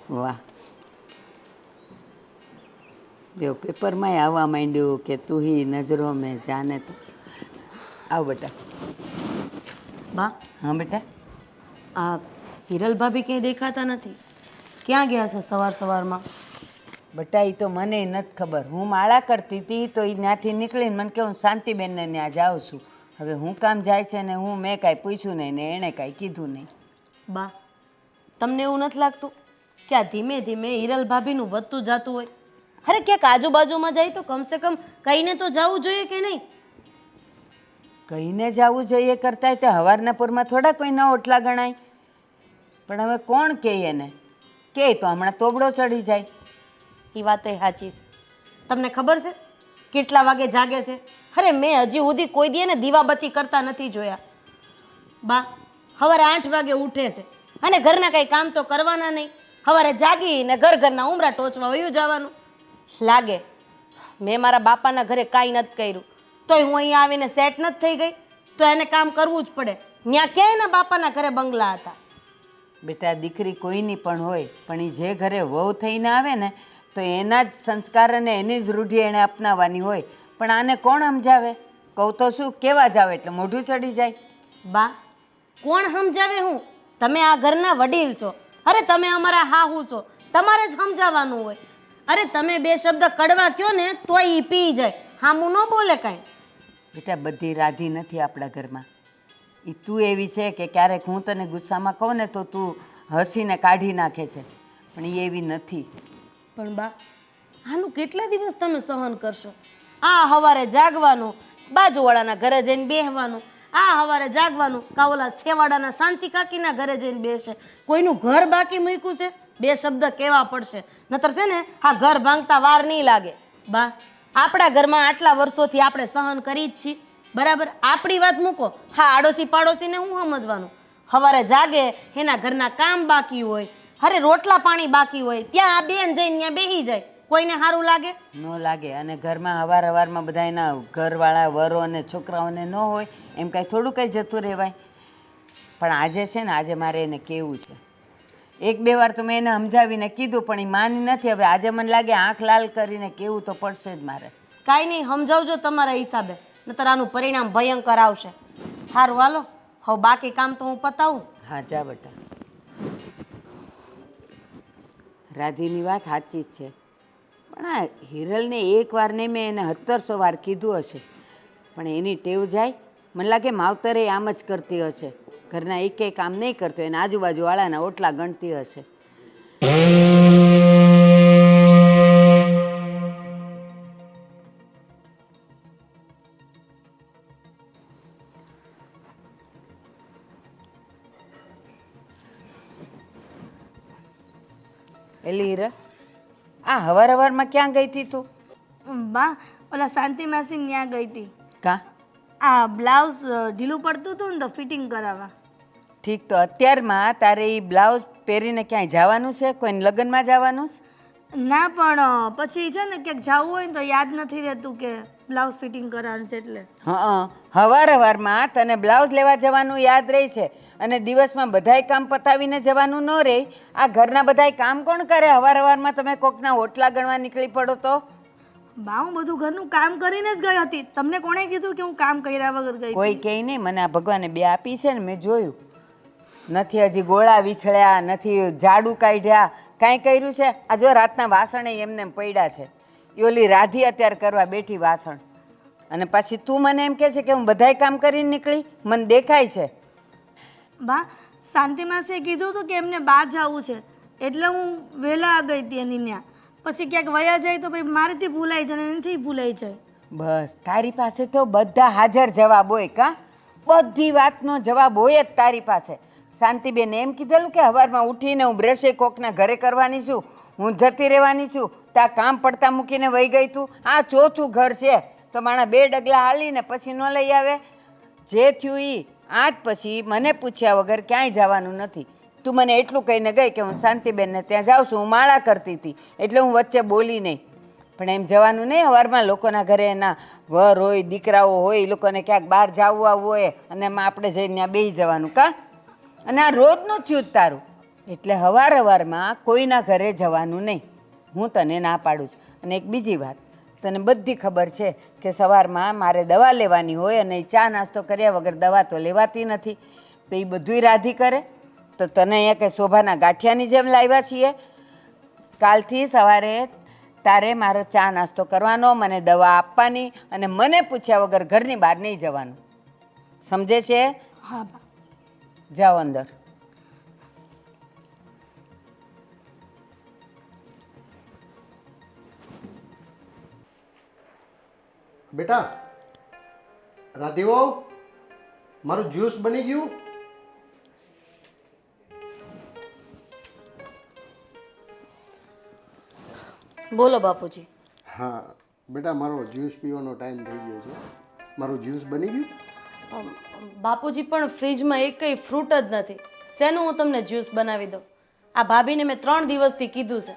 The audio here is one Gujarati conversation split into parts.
વાહ, જો પેપરમાંય આવવા માંડ્યું કે તું હી નજરો મેં જાને તો. આવ બેટા. બા, હા બેટા. આ હિરલ ભાભી ક્યાંય દેખાતા નથી. ક્યાં ગયા છે સવાર સવારમાં? બેટા એ તો મને નથી ખબર. હું માળા કરતી હતી તો એ ત્યાંથી નીકળીને મને કે હું શાંતિબેનને ત્યાં જાઉં છું. હવે હું કામ જાય છે ને મેં કાંઈ પૂછ્યું નહીં ને એણે કાંઈ કીધું નહીં. બા, તમને એવું નથી લાગતું કે આ ધીમે ધીમે હિરલ ભાભીનું વધતું જતું હોય? અરે ક્યાંક આજુબાજુમાં જાય તો કમસે કમ કહીને તો જવું જોઈએ કે નહીં? કહીને જવું જોઈએ કરતાંય તે હવારના પૂરમાં થોડા કોઈના ઓટલા ગણાય. પણ હવે કોણ કહે એને? કહે તો હમણાં તોબડો ચડી જાય. એ વાત એ સાચી છે. તમને ખબર છે કેટલા વાગે જાગે છે? અરે મેં હજી સુધી કોઈ દી ને દીવાબત્તી કરતા નથી જોયા. બા, સવારે 8 વાગે ઉઠે છે અને ઘરના કંઈ કામ તો કરવાના નહીં. સવારે જાગીને ઘરના ઉમરા ટોચવા વયું જવાનું. લાગે મેં મારા બાપાના ઘરે કાંઈ નથી કર્યું તોય હું અહીંયા આવીને સેટ નથી થઈ ગઈ, તો એને કામ કરવું જ પડે. ત્યાં ક્યાંય એના બાપાના ઘરે બંગલા હતા. બેટા દીકરી કોઈની પણ હોય, પણ એ જે ઘરે વહુ થઈને આવે ને તો એના જ સંસ્કાર અને એની જ રૂઢિ એણે અપનાવવાની હોય. પણ આને કોણ સમજાવે? કહું તો શું, કેવા જાવ એટલે મોઢું ચડી જાય. બા, કોણ સમજાવે? હું તમે આ ઘરના વડીલ છો. અરે તમે અમારા હાહુ છો, તમારે જ સમજાવવાનું હોય. અરે તમે 2 શબ્દ કડવા કયો ને તોય ઈ પી જાય, હામું ન બોલે કાંઈ. બેટા બધી રાધી નથી આપણા ઘરમાં. એ તું એવી છે કે ક્યારેક હું તને ગુસ્સામાં કહું ને તો તું હસીને કાઢી નાખે છે, પણ એ એવી નથી. પણ બા, આનું કેટલા દિવસ તમે સહન કરશો? આ સવારે જાગવાનું, બાજુવાળાના ઘરે જઈને બેસવાનું, આ સવારે જાગવાનું, કાવલા છેવાડાના શાંતિ કાકીના ઘરે જઈને બેસે. કોઈનું ઘર બાકી મૂક્યું છે? 2 શબ્દ કહેવા પડશે, નતર છે ને આ ઘર ભાંગતા વાર નહીં લાગે. બા, આપણા ઘરમાં આટલા વર્ષોથી આપણે સહન કરી જ છીએ, બરાબર? આપણી વાત મૂકો, હા આડોશી પાડોશીને હું સમજવાનું? સવારે જાગે એના ઘરના કામ બાકી હોય, અરે રોટલા પાણી બાકી હોય, ત્યાં આ બેન જઈને ત્યાં બેસી જાય, કોઈને સારું લાગે? ન લાગે. અને ઘરમાં હવારમાં બધા એના ઘરવાળા વરો અને છોકરાઓને ન હોય એમ કાંઈ થોડું કંઈ જતું રહેવાય. પણ આજે છે ને, આજે મારે એને કહેવું છે. 1-2 વાર તો મેં એને સમજાવીને કીધું પણ એ માની નથી. હવે આજે મને લાગે આંખ લાલ કરીને કહેવું તો પડશે જ મારે. કાંઈ નહીં, સમજાવજો તમારા હિસાબે, નતર આનું પરિણામ ભયંકર આવશે. સારું હાલો, હવે બાકી કામ તો હું પતાવું. હા જા બેટા. રાધીની વાત સાચી જ છે, પણ આ હિરલને 1 વાર નહીં, મેં એને 1700 વાર કીધું હશે, પણ એની ટેવ જાય. મને લાગે માવતરે આમ જ કરતી હશે, ઘરના એક કામ નહીં કરતો એને આજુબાજુવાળાના ઓટલા ગણતી હશે. એલી હીરા, આ હવારમાં ક્યાં ગઈ હતી તું? બા, ઓલા શાંતિ માસી ત્યાં ગઈ હતી. કા? આ બ્લાઉઝ ઢીલું પડતું હતું ને તો ફિટિંગ કરાવવા. ઠીક, તો અત્યારમાં તારે એ બ્લાઉઝ પહેરીને ક્યાંય જવાનું છે? કોઈને લગ્નમાં જવાનું છે? ના, પણ પછી છે ને ક્યાંક જવું હોય ને તો યાદ નથી રહેતું કે બ્લાઉઝ ફિટિંગ કરવાનું છે એટલે. હા, હવારમાં તને બ્લાઉઝ લેવા જવાનું યાદ રહે છે અને દિવસમાં બધાય કામ પતાવીને જવાનું ન રહે. આ ઘરના બધાય કામ કોણ કરે? હવારમાં તમે કોકના ઓટલા ગણવા નીકળી પડો તો? બા, હું બધું ઘરનું કામ કરીને જ ગઈ હતી. તમને કોણે કીધું કે હું કામ કર્યા વગર ગઈ? કોઈ કહે નહીં. મને આ ભગવાને 2 આપી છે ને, મેં જોયું. નથી હજી ગોળા વિછળ્યા, નથી ઝાડુ કાઢ્યા, કાંઈ કર્યું છે? આ જો રાતના વાસણે એમને પડ્યા છે. એ ઓલી રાધી અત્યારે કરવા બેઠી વાસણ, અને પછી તું મને એમ કહે છે કે હું બધાય કામ કરીને નીકળી? મને દેખાય છે. બા, શાંતિ માસીએ કીધું હતું કે એમને બહાર જવું છે એટલે હું વહેલા ગઈ હતી એની ત્યાં. પછી ક્યાંક વયા જાય તો ભાઈ મારેથી ભૂલાઈ જાય ને એનાથી ભૂલાઈ જાય. બસ, તારી પાસે તો બધા હાજર જવાબ હોય. કા? બધી વાતનો જવાબ હોય જ તારી પાસે. શાંતિબેન એમ કીધેલું કે સવારમાં ઉઠીને હું બ્રશે કોકના ઘરે કરવાની છું, હું જતી રહેવાની છું, ત્યાં કામ પડતા મૂકીને વહી ગઈ તું. આ 4થું ઘર છે તો માણા 2 ડગલા હાલીને પછી ન લઈ આવે? જે થયું એ આજ પછી મને પૂછ્યા વગર ક્યાંય જવાનું નથી. તું મને એટલું કહીને ગઈ કે હું શાંતિબેનને ત્યાં જાઉં છું, હું માળા કરતી હતી એટલે હું વચ્ચે બોલી નહીં. પણ એમ જવાનું નહીં સવારમાં લોકોના ઘરે, એના વર હોય, દીકરાઓ હોય, એ લોકોને ક્યાંક બહાર જવું આવવું હોય અને એમાં આપણે જઈને ત્યાં બેસી જવાનું. કા? અને આ રોજનું થયું જ તારું. એટલે હવારમાં કોઈના ઘરે જવાનું નહીં. હું તને ના પાડું છું. અને એક બીજી વાત, તને બધી ખબર છે કે સવારમાં મારે દવા લેવાની હોય અને ચા નાસ્તો કર્યા વગર દવા તો લેવાતી નથી. તો એ બધુંય રાધી કરે. તો તને અહીંયા કે શોભાના ગાંઠિયાની જેમ લાવ્યા છીએ. કાલથી સવારે તારે મારો ચા નાસ્તો કરવાનો, મને દવા આપવાની અને મને પૂછ્યા વગર ઘરની બહાર નહીં જવાનું. સમજે છે? હા બા. જાઓ અંદર. બેટા રાધીવો, મારું જ્યુસ બની ગયું? બોલો બાપુજી. હા બેટા, મારો જ્યુસ પીવાનો ટાઈમ થઈ ગયો છે. મારું જ્યુસ બની ગયું? બાપુજી પણ ફ્રીજમાં એકય ફ્રૂટ જ નથી. શેનું હું તમને જ્યુસ બનાવી દઉં? આ ભાભીને મેં 3 દિવસથી કીધું છે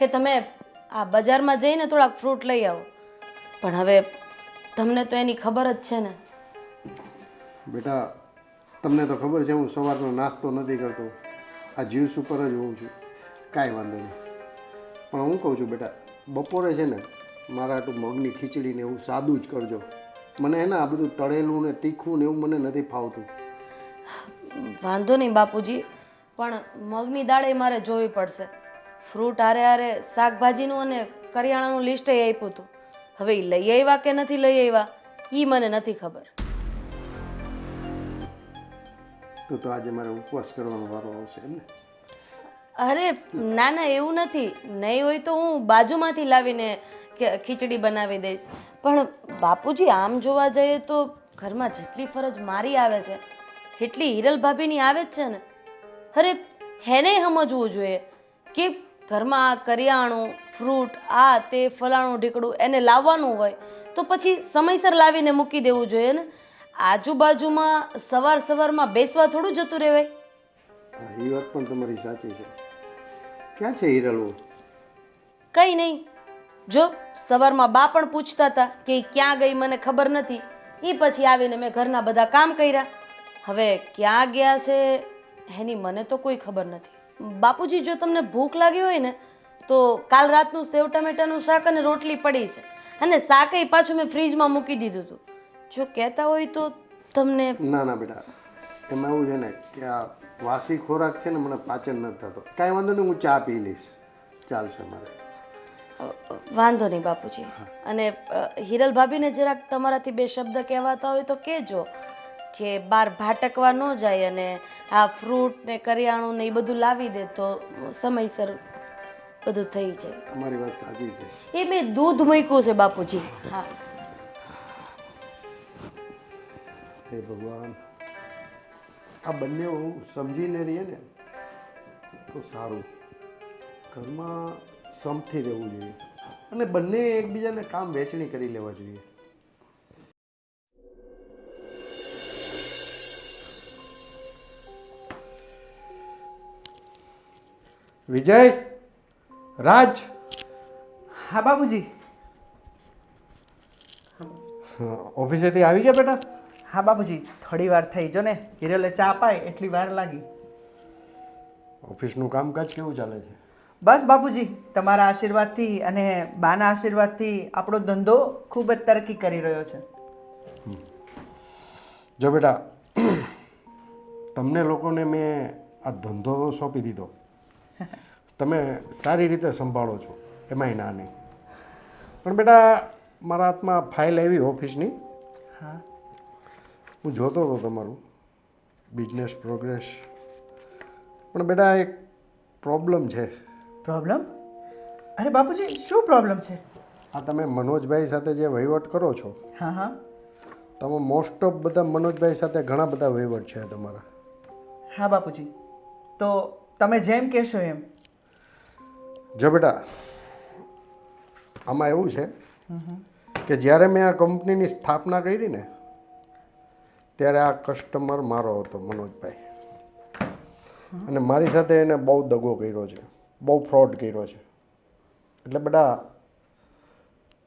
કે તમે આ બજારમાં જઈને થોડાક ફ્રૂટ લઈ આવો, પણ હવે તમને તો એની ખબર જ છે ને. બેટા તમને તો ખબર છે હું સવારનો નાસ્તો નથી કરતો, આ જ્યુસ ઉપર જ હોઉં છું. કાંઈ વાંધો નહીં, પણ હું કહું છું બેટા, બપોરે છે ને મારા આટલું મગની ખીચડી ને એવું સાદું જ કરજો. મને હે ને આ બધું તળેલું ને તીખું ને એવું મને નથી ફાવતું. વાંધો નહીં બાપુજી, પણ મગની દાળ એ મારે જોવી પડશે. ફ્રૂટ હારે હારે શાકભાજીનું અને કરિયાણાનું લિસ્ટ એ આપ્યું હતું. હવે એ લઈ આવ્યા કે નથી લઈ આવ્યા એ મને નથી ખબર. તો આજે મારે ઉપવાસ કરવાનો વારો આવશે એમ ને? અરે ના ના, એવું નથી. નહીં હોય તો હું બાજુમાંથી લાવીને ખીચડી બનાવી દઈશ. પણ બાપુજી આમ જોવા જઈએ તો ઘરમાં જેટલી ફરજ મારી આવે છે એટલી હિરલ ભાભીની આવે જ છે ને. અરે હેને સમજવું જોઈએ કે ઘરમાં આ કરિયાણું ફ્રૂટ આ તે ફલાણું ઢીકડું એને લાવવાનું હોય તો પછી સમયસર લાવીને મૂકી દેવું જોઈએ ને. આજુબાજુમાં સવારમાં બેસવા થોડું જતું રહેવાય. હા, એ વાત પણ તમારી સાચી છે. ક્યાં છે હિરલવું? કંઈ નહીં, જો સવારમાં બા પણ પૂછતા હતા કે ઈ ક્યાં ગઈ મને ખબર નથી. એ પછી આવીને મેં ઘરના બધા કામ કર્યા. હવે ક્યાં ગયા છે એની મને તો કોઈ ખબર નથી. બાપુજી જો તમને ભૂખ લાગી હોય ને તો કાલ રાતનું સેવ ટમેટાનું શાક અને રોટલી પડી છે, અને શાકય પાછું મેં ફ્રીજમાં મૂકી દીધું હતું. જો કહેતા હોય તો તમને. ના ના બેટા, એમાં એવું છે ને કે આ વાસી ખોરાક છે ને મને પાચન નથી થતો. કાંઈ વાંધો નહીં, હું ચા પી લઈશ, ચાલશે મારે. વાંધો નહીં બાપુજી. અને હિરલ ભાભીને જરાક તમારાથી 2 શબ્દ કહેવાતા હોય તો કહેજો કે બહાર ભાટકવા ન જાય અને આ ફ્રૂટ ને કરિયાણું ને એ બધું લાવી દે તો સમયસર બધું થઈ જાય. તમારી વાત સાચી છે. એ મેં દૂધ મૂક્યું છે બાપુજી. હા. હે ભગવાન, આ બંને સમજીને રહીએ ને તો સારું. ઘરમાં સમથી રહેવું જોઈએ અને બંને એકબીજાને કામ વહેંચણી કરી લેવા જોઈએ. વિજય, રાજ. હા બાબુજી. ઓફિસેથી આવી ગયા બેટા? હા બાબુજી, થોડી વાર થઈ. જો ને હિરલે ચા પાય એટલી વાર લાગી. ઓફિસનું કામકાજ કેવું ચાલે છે? બસ બાબુજી, તમારા આશીર્વાદથી અને બાના આશીર્વાદથી આપણો ધંધો ખૂબ જ તરક્કી કરી રહ્યો છે. જો બેટા, તમને લોકોને મેં આ ધંધો સોંપી દીધો, તમે સારી રીતે સંભાળો છો, એમાંય ના નહીં. પણ બેટા મારા હાથમાં ફાઇલ આવી ઓફિસની. હા. હું જોતો હતો તમારું બિઝનેસ પ્રોગ્રેસ. પણ બેટા એક પ્રોબ્લેમ છે. પ્રોબ્લેમ? અરે બાપુજી, શું પ્રોબ્લેમ છે? આ તમે મનોજભાઈ સાથે જે વહીવટ કરો છો, હા હા. તમે મોસ્ટ ઓફ બધા મનોજભાઈ સાથે ઘણા બધા વહીવટ છે તમારા. હા બાપુજી, તો તમે જેમ કહેશો એમ. જો બેટા, આમાં એવું છે કે જ્યારે મેં આ કંપનીની સ્થાપના કરી ને ત્યારે આ કસ્ટમર મારો હતો મનોજભાઈ, અને મારી સાથે એને બહુ દગો કર્યો છે, બહુ ફ્રોડ કર્યો છે. એટલે બેટા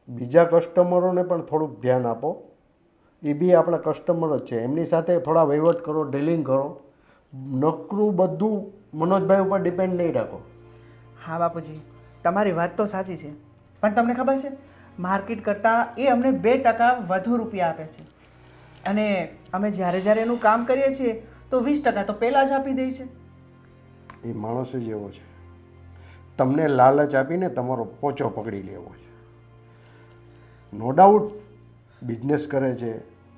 બીજા કસ્ટમરોને પણ થોડુંક ધ્યાન આપો. એ બી આપણા કસ્ટમર જ છે, એમની સાથે થોડા વહીવટ કરો, ડીલિંગ કરો. નકરું બધું મનોજભાઈ ઉપર ડિપેન્ડ નહીં રાખો. હા બાપુજી, તમારી વાત તો સાચી છે, પણ તમને ખબર છે માર્કેટ કરતાં એ અમને 2% વધુ રૂપિયા આપે છે, અને અમે જ્યારે જ્યારે એનું કામ કરીએ છીએ તો 20% તો પહેલાં જ આપી દે છે. એ માણસ જ એવો છે, તમને લાલચ આપીને તમારો પોચો પકડી લેવો છે. નો ડાઉટ બિઝનેસ કરે છે,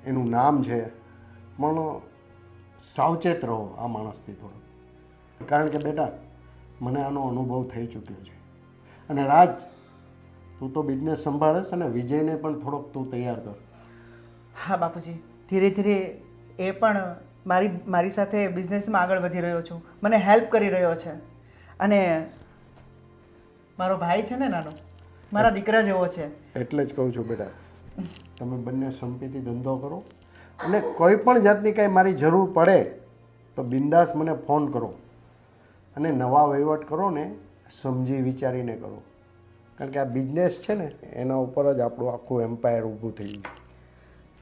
એનું નામ છે, પણ સાવચેત રહો આ માણસથી થોડું. કારણ કે બેટા મને આનો અનુભવ થઈ ચૂક્યો છે. અને રાજ, તું તો બિઝનેસ સંભાળે છે ને, વિજયને પણ થોડોક તું તૈયાર કર. હા બાપુજી, ધીરે ધીરે એ પણ મારી સાથે બિઝનેસમાં આગળ વધી રહ્યો છું, મને હેલ્પ કરી રહ્યો છે. અને મારો ભાઈ છે ને નાનો, મારા દીકરા જેવો છે. એટલે જ કહું છું બેટા, તમે બંને સંપીથી ધંધો કરો, અને કોઈ પણ જાતની કાંઈ મારી જરૂર પડે તો બિંદાસ મને ફોન કરો. અને નવા વહીવટ કરો ને સમજી વિચારીને કરો, કારણ કે આ બિઝનેસ છે ને એના ઉપર જ આપણું આખું એમ્પાયર ઊભું થઈ ગયું.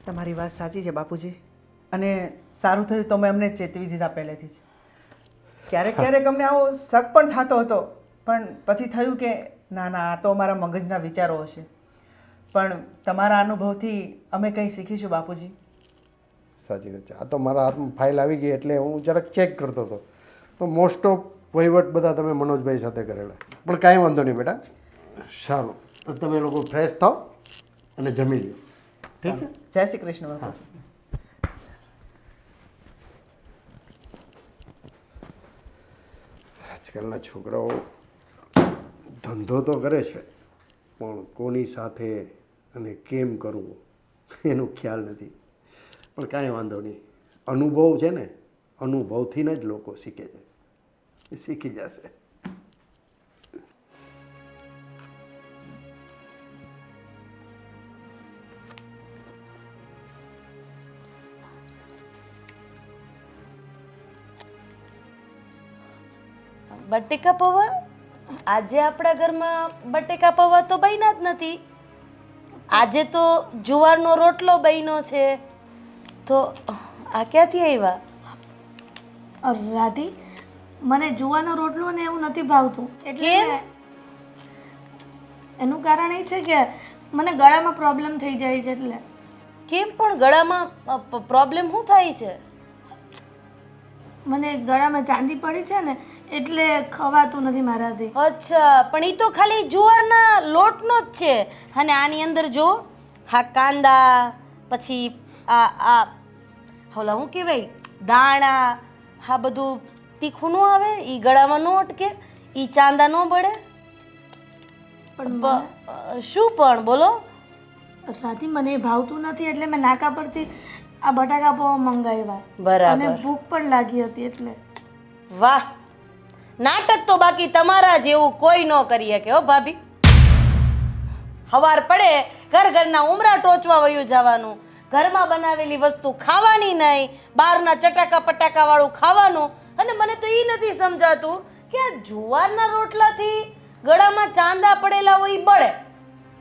તમારી વાત સાચી છે બાપુજી, અને સારું થયું તમે અમને ચેતવી દીધા પહેલેથી જ. ક્યારેક ક્યારેક અમને આવો શક પણ થતો હતો, પણ પછી થયું કે ના ના, આ તો અમારા મગજના વિચારો હશે. પણ તમારા અનુભવથી અમે કંઈ શીખીશું બાપુજી. સાચી વાત છે. આ તો મારા હાથમાં ફાઇલ આવી ગઈ એટલે હું જરાક ચેક કરતો હતો, તો મોસ્ટ ઓફ વહીવટ બધા તમે મનોજભાઈ સાથે કરેલા. પણ કાંઈ વાંધો નહીં બેટા, સારું. તો તમે લોકો ફ્રેશ થાઓ અને જમી લો, ઠીક છે? જય શ્રી કૃષ્ણ બાપુજી. આજકાલના છોકરાઓ ધંધો તો કરે છે, પણ કોની સાથે અને કેમ કરવું એનો ખ્યાલ નથી. પણ કાંઈ વાંધો નહીં, અનુભવ છે ને, અનુભવથી જ લોકો શીખે છે, એ શીખી જશે. બટેકા પૌવા? આજે આપણા ઘરમાં બટેકા પૌવા તો બન્યા જ નથી. આજે તો જુવારનો રોટલો બન્યો છે. તો આ ક્યાંથી આવ્યા? રાધી, મને જુવાનો રોટલો ને એવું નથી ભાવતું. એટલે એનું કારણ એ છે કે મને ગળામાં પ્રોબ્લેમ થઈ જાય છે. એટલે કેમ પણ ગળામાં પ્રોબ્લેમ શું થાય છે? મને ગળામાં ચાંદી પડી છે ને, એટલે ખવાતું નથી મારાથી. અચ્છા, પણ એ તો ખાલી જુવારના લોટનો જ છે. અને આની અંદર જો હા કાંદા, પછી આ ઓલા શું કહેવાય દાણા, હા બધું તીખું ન આવે, એ ગળામાં ન અટકે, એ ચાંદા ન બળે. પણ શું પણ બોલો? રાધી, મને એ ભાવતું નથી, એટલે મેં નાકા પરથી આ બટાકા પૌવા મંગાવ્યા. બરાબર. અને ભૂખ પણ લાગી હતી એટલે. વાહ, નાટક તો બાકી તમારા જેવું કોઈ ન કરી શકે હો ભાભી. હવાર પડે ઘરના ઉમરા ટોચવા વયું જવાનું, ઘરમાં બનાવેલી વસ્તુ ખાવાની નહીં, બહારના ચટાકા પટાકા વાળું ખાવાનું. અને મને તો એ નથી સમજાતું કે આ જુવારના રોટલાથી ગળામાં ચાંદા પડેલા હોય એ બળે,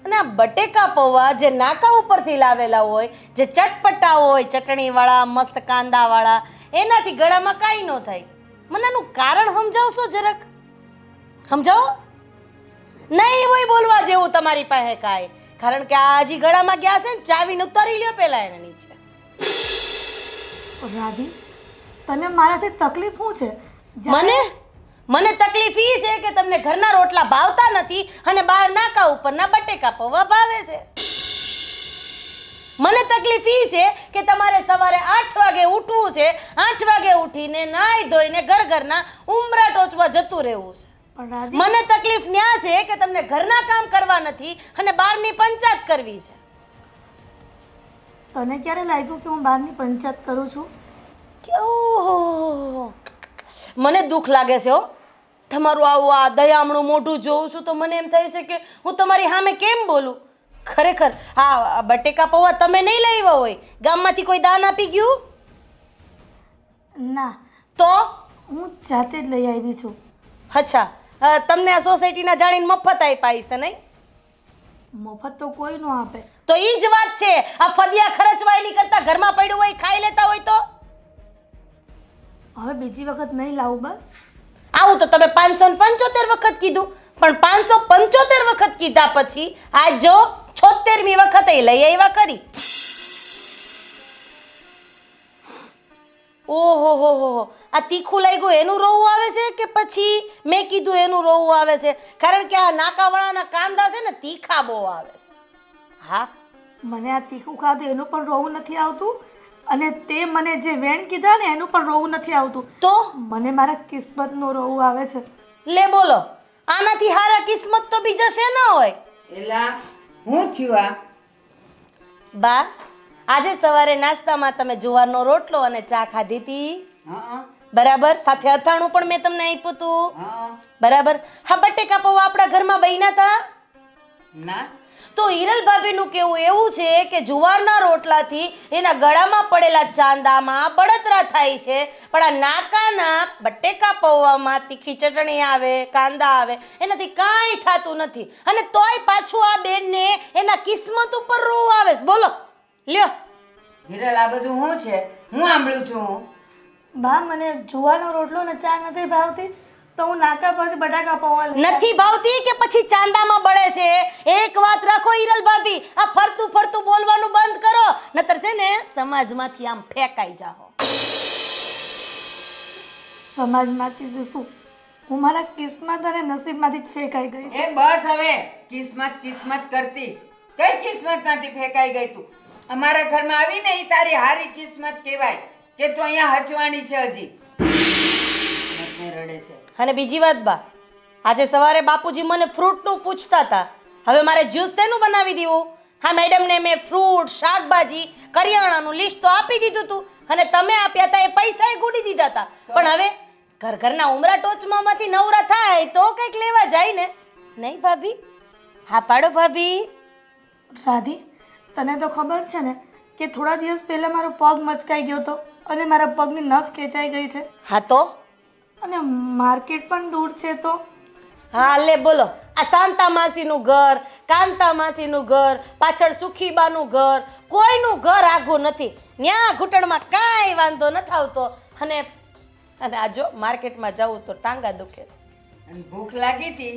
અને આ બટેકા પૌવા જે નાકા ઉપરથી લાવેલા હોય, જે ચટપટા હોય, ચટણીવાળા મસ્ત કાંદાવાળા, એનાથી ગળામાં કાંઈ ન થાય. મને આનું કારણ સમજાવશો જરાક? સમજાવો. નહીં હોય બોલવા જેવું તમારી પાસે કાંઈ, કારણ કે આ હજી ગળામાં ગયા છે ને, ચાવીને ઉતારી લ્યો પેલા એને નીચે. રાધી, તને મારાથી તકલીફ શું છે? મને તકલીફ ઈ છે કે તમને ઘરના રોટલા ભાવતા નથી અને બહાર નાકા ઉપરના બટેકા પૌવા ભાવે છે. મને તકલીફ ઈ છે કે તમારે સવારે 8 વાગે ઉઠવું છે, 8 વાગે ઉઠીને નાઈ ધોઈને ઘરના ઉમરા ટોચવા જતું રહેવું છે. પણ રાધી, મને તકલીફ ન્યા છે કે તમને ઘરના કામ કરવા નથી અને બહારની પંચાયત કરવી છે. તને ક્યારે લાગ્યું કે હું બહારની પંચાયત કરું છું? કે ઓહો, મને દુઃખ લાગે છે હો. તમારું આવું આ દયામણું મોઢું જોઉં છું તો મને એમ થાય છે કે હું તમારી સામે કેમ બોલું. ખરેખર આ બટેકા પૌવા તમે નહીં લાવ્યા હોય, ગામમાંથી કોઈ દાન આપી ગયું? ના, તો હું જાતે જ લઈ આવી છું. અચ્છા, તમને આ સોસાયટીના જાણીને મફત આપ્યા છે નહીં? મફત તો કોઈ ન આપે. તો એ જ વાત છે. આ ફદિયા ખર્ચવાયેલી કરતા ઘરમાં પડ્યું હોય ખાઈ લેતા હોય તો હવે બીજી વખત નહીં લાવું બસ. આવું તો તમે 575 વખત કીધું, પણ 575 વખત કીધા પછી આજ જો 76મી વખતે લઈ આવ્યા કરી. ઓહો હો હો, આ તીખું લાગ્યું એનું રોવું આવે છે કે પછી મેં કીધું એનું રોવું આવે છે? કારણ કે આ નાકાવાળાના કાંદા છે ને તીખા બહુ આવે છે. હા, મને આ તીખું ખાધું એનું પણ રોવું નથી આવતું, અને તે મને જે વેણ કીધા ને એનું પણ રોવું નથી આવતું. તો મને મારા કિસ્મતનું રોવું આવે છે. લે બોલો, આનાથી હારા કિસ્મત તો બીજા છે ના હોય. એલા હું થયું આ? બા, આજે સવારે નાસ્તામાં તમે જુવારનો રોટલો અને ચા ખાધી હતી, હા બરાબર? સાથે અથાણું પણ મેં તમને આપ્યું હતું, હા. બરાબર? હા, બટેકા પૌવા આપણા ઘરમાં બન્યા હતા. ના, તો હિરલ ભાભીનું કેવું એવું છે કે જુવારના રોટલાથી એના ગળામાં પડેલા ચાંદામાં બળતરા થાય છે, પણ આ નાકાના બટેકા પૌવામાં તીખી ચટણી આવે, કાંદા આવે, એનાથી કાંઈ થતું નથી. અને તોય પાછું આ બેનને એના કિસ્મત ઉપર રોવું આવે છે. બોલો લ્યો. હિરલ, આ બધું શું છે? હું સાંભળું છું. બા, મને જુવારનો રોટલો ને ચા નથી ભાવતી, તો હું નાકા પરથી બટાકા પૌવા લઈ નથી ભાવતી કે પછી ચાંદામાં બળે છે? એક વાત રાખો હિરલ ભાભી, આ ફરતું ફરતું બોલવાનું બંધ કરો, નતર છે ને સમાજમાંથી આમ ફેંકાઈ જાઓ. સમાજમાંથી તો શું, હું મારા કિસ્મત અને નસીબમાંથી જ ફેંકાઈ ગઈ છું. એ બસ હવે, કિસ્મત કિસ્મત કરતી. કઈ કિસ્મતમાંથી ફેંકાઈ ગઈ તું? અમારા ઘરમાં આવીને એ તારી હારી કિસ્મત કહેવાય કે તું અહીંયા હચવાણી છે હજી. કિસ્મતને રડે છે. અને બીજી વાત બા, આજે સવારે બાપુજી મને ફ્રૂટનું પૂછતા હતા, હવે મારે જ્યુસ શેનું બનાવી દેવું? હા મેડમને મેં ફ્રૂટ, શાકભાજી, કરિયાણાનું લિસ્ટ તો આપી દીધું હતું, અને તમે આપ્યા હતા એ પૈસાએ ગુડી દીધા હતા. પણ હવે ઘરના ઉમરા ટોચમાંથી નવરા થાય તો કંઈક લેવા જાય ને, નહીં ભાભી? હા પાડો ભાભી. રાધી, તને તો ખબર છે ને કે થોડા દિવસ પહેલા મારો પગ મચકાઈ ગયો હતો અને મારા પગની નસ ખેંચાઈ ગઈ છે, હા તો? અને માર્કેટ પણ દૂર છે. તો હા લે બોલો, આ શાંતા માસીનું ઘર, કાંતા માસીનું ઘર, પાછળ સુખીબાનું ઘર, કોઈનું ઘર આઘું નથી. ન્યા ઘૂંટણમાં કાંઈ વાંધો નથી આવતો, અને આ જો માર્કેટમાં જવું તો ટાંગા દુખે. અને ભૂખ લાગી હતી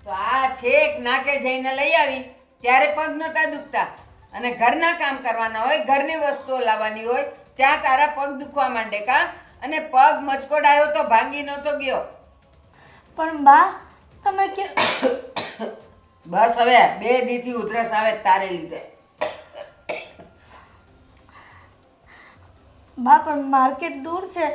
તો આ છેક નાકે જઈને લઈ આવી ત્યારે પગ નતા દુખતા, અને ઘરના કામ કરવાના હોય, ઘરની વસ્તુઓ લાવવાની હોય, ત્યાં તારા પગ દુખવા માંડે કા? અને પગ મચકોડાયો તો ભાંગી નહોતો ગયો. પણ બા, તમે કે બસ હવે 2 દીથી ઉધરસ આવે તારે લીધે. બા, પણ માર્કેટ દૂર છે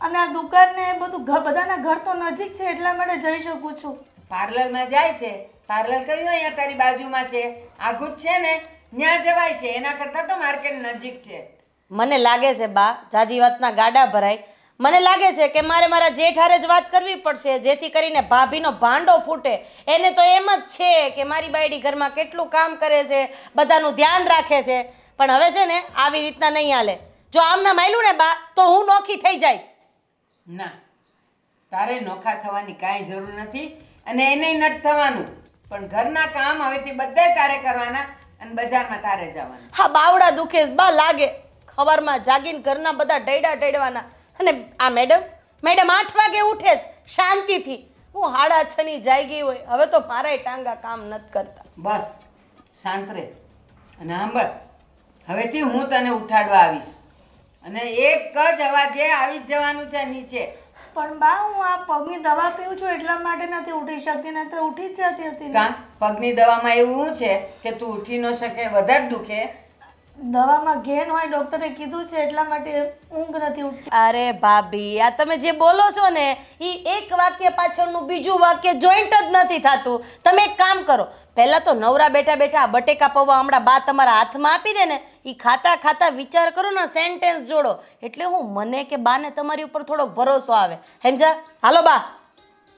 અને આ દુકાન ને બધું બધાના ઘર તો નજીક છે, એટલા માટે જઈ શકું છું. પાર્લરમાં જાય છે, પાર્લર કયું અહીંયા તારી બાજુમાં છે, આઘું જ છે ને, ત્યાં જવાય છે. એના કરતાં તો માર્કેટ નજીક છે. મને લાગે છે બા, જાજી વાતના ગાડા ભરાય. મને લાગે છે કે મારે મારા જેઠ હારે જ વાત કરવી પડશે, જેથી કરીને ભાભીનો ભાંડો ફૂટે. એને તો એમ જ છે કે મારી બાયડી ઘરમાં કેટલું કામ કરે છે, બધાનું ધ્યાન રાખે છે, પણ હવે છે ને આવી રીતના નહીં હાલે. જો આમના માયલું ને બા, તો હું નોખી થઈ જઈશ. ના, તારે નોખા થવાની કાંઈ જરૂર નથી, અને એને નથી થવાનું. પણ ઘરના કામ હવેથી બધાય તારે કરવાના, અને બજારમાં તારે જવાનું. હા, બાવડા દુખે છે બા લાગે. ખબરમાં જાગીને ઘરના બધા ઢૈડા ઢેડવાના. અને આ મેડમ 8 વાગે ઉઠે છે શાંતિથી. હું 6:30 ની જાગી હોય, હવે તો મારાય ટાંગા કામ નથી કરતા. બસ શાંત રહે. અને સાંભળ, હવેથી હું તને ઉઠાડવા આવીશ, અને એક જ અવાજે આવી જ જવાનું છે નીચે. પણ બા, હું આ પગની દવા પીઉં છું એટલા માટે નથી ઉઠી શકતી, નહીં તો ઉઠી જ જતી હતી ને. કાં પગની દવામાં એવું શું છે કે તું ઉઠી ન શકે, વધારે દુખે? દવામાં ઘેન હોય, ડોક્ટરે કીધું છે, એટલા માટે ઊંઘ નથી ઉઠતી. અરે ભાભી, આ તમે જે બોલો છો ને એ એક વાક્ય પાછળનું બીજું વાક્ય જોઈન્ટ જ નથી થતું. તમે એક કામ કરો, પહેલા તો નવરા બેઠા બેઠા બટેકા પૌવા હમણાં બા તમારા હાથમાં આપી દે ને, એ ખાતા ખાતા વિચાર કરો ને, સેન્ટેન્સ જોડો, એટલે હું મને કે બાને તમારી ઉપર થોડોક ભરોસો આવે. સમજા? હાલો બા.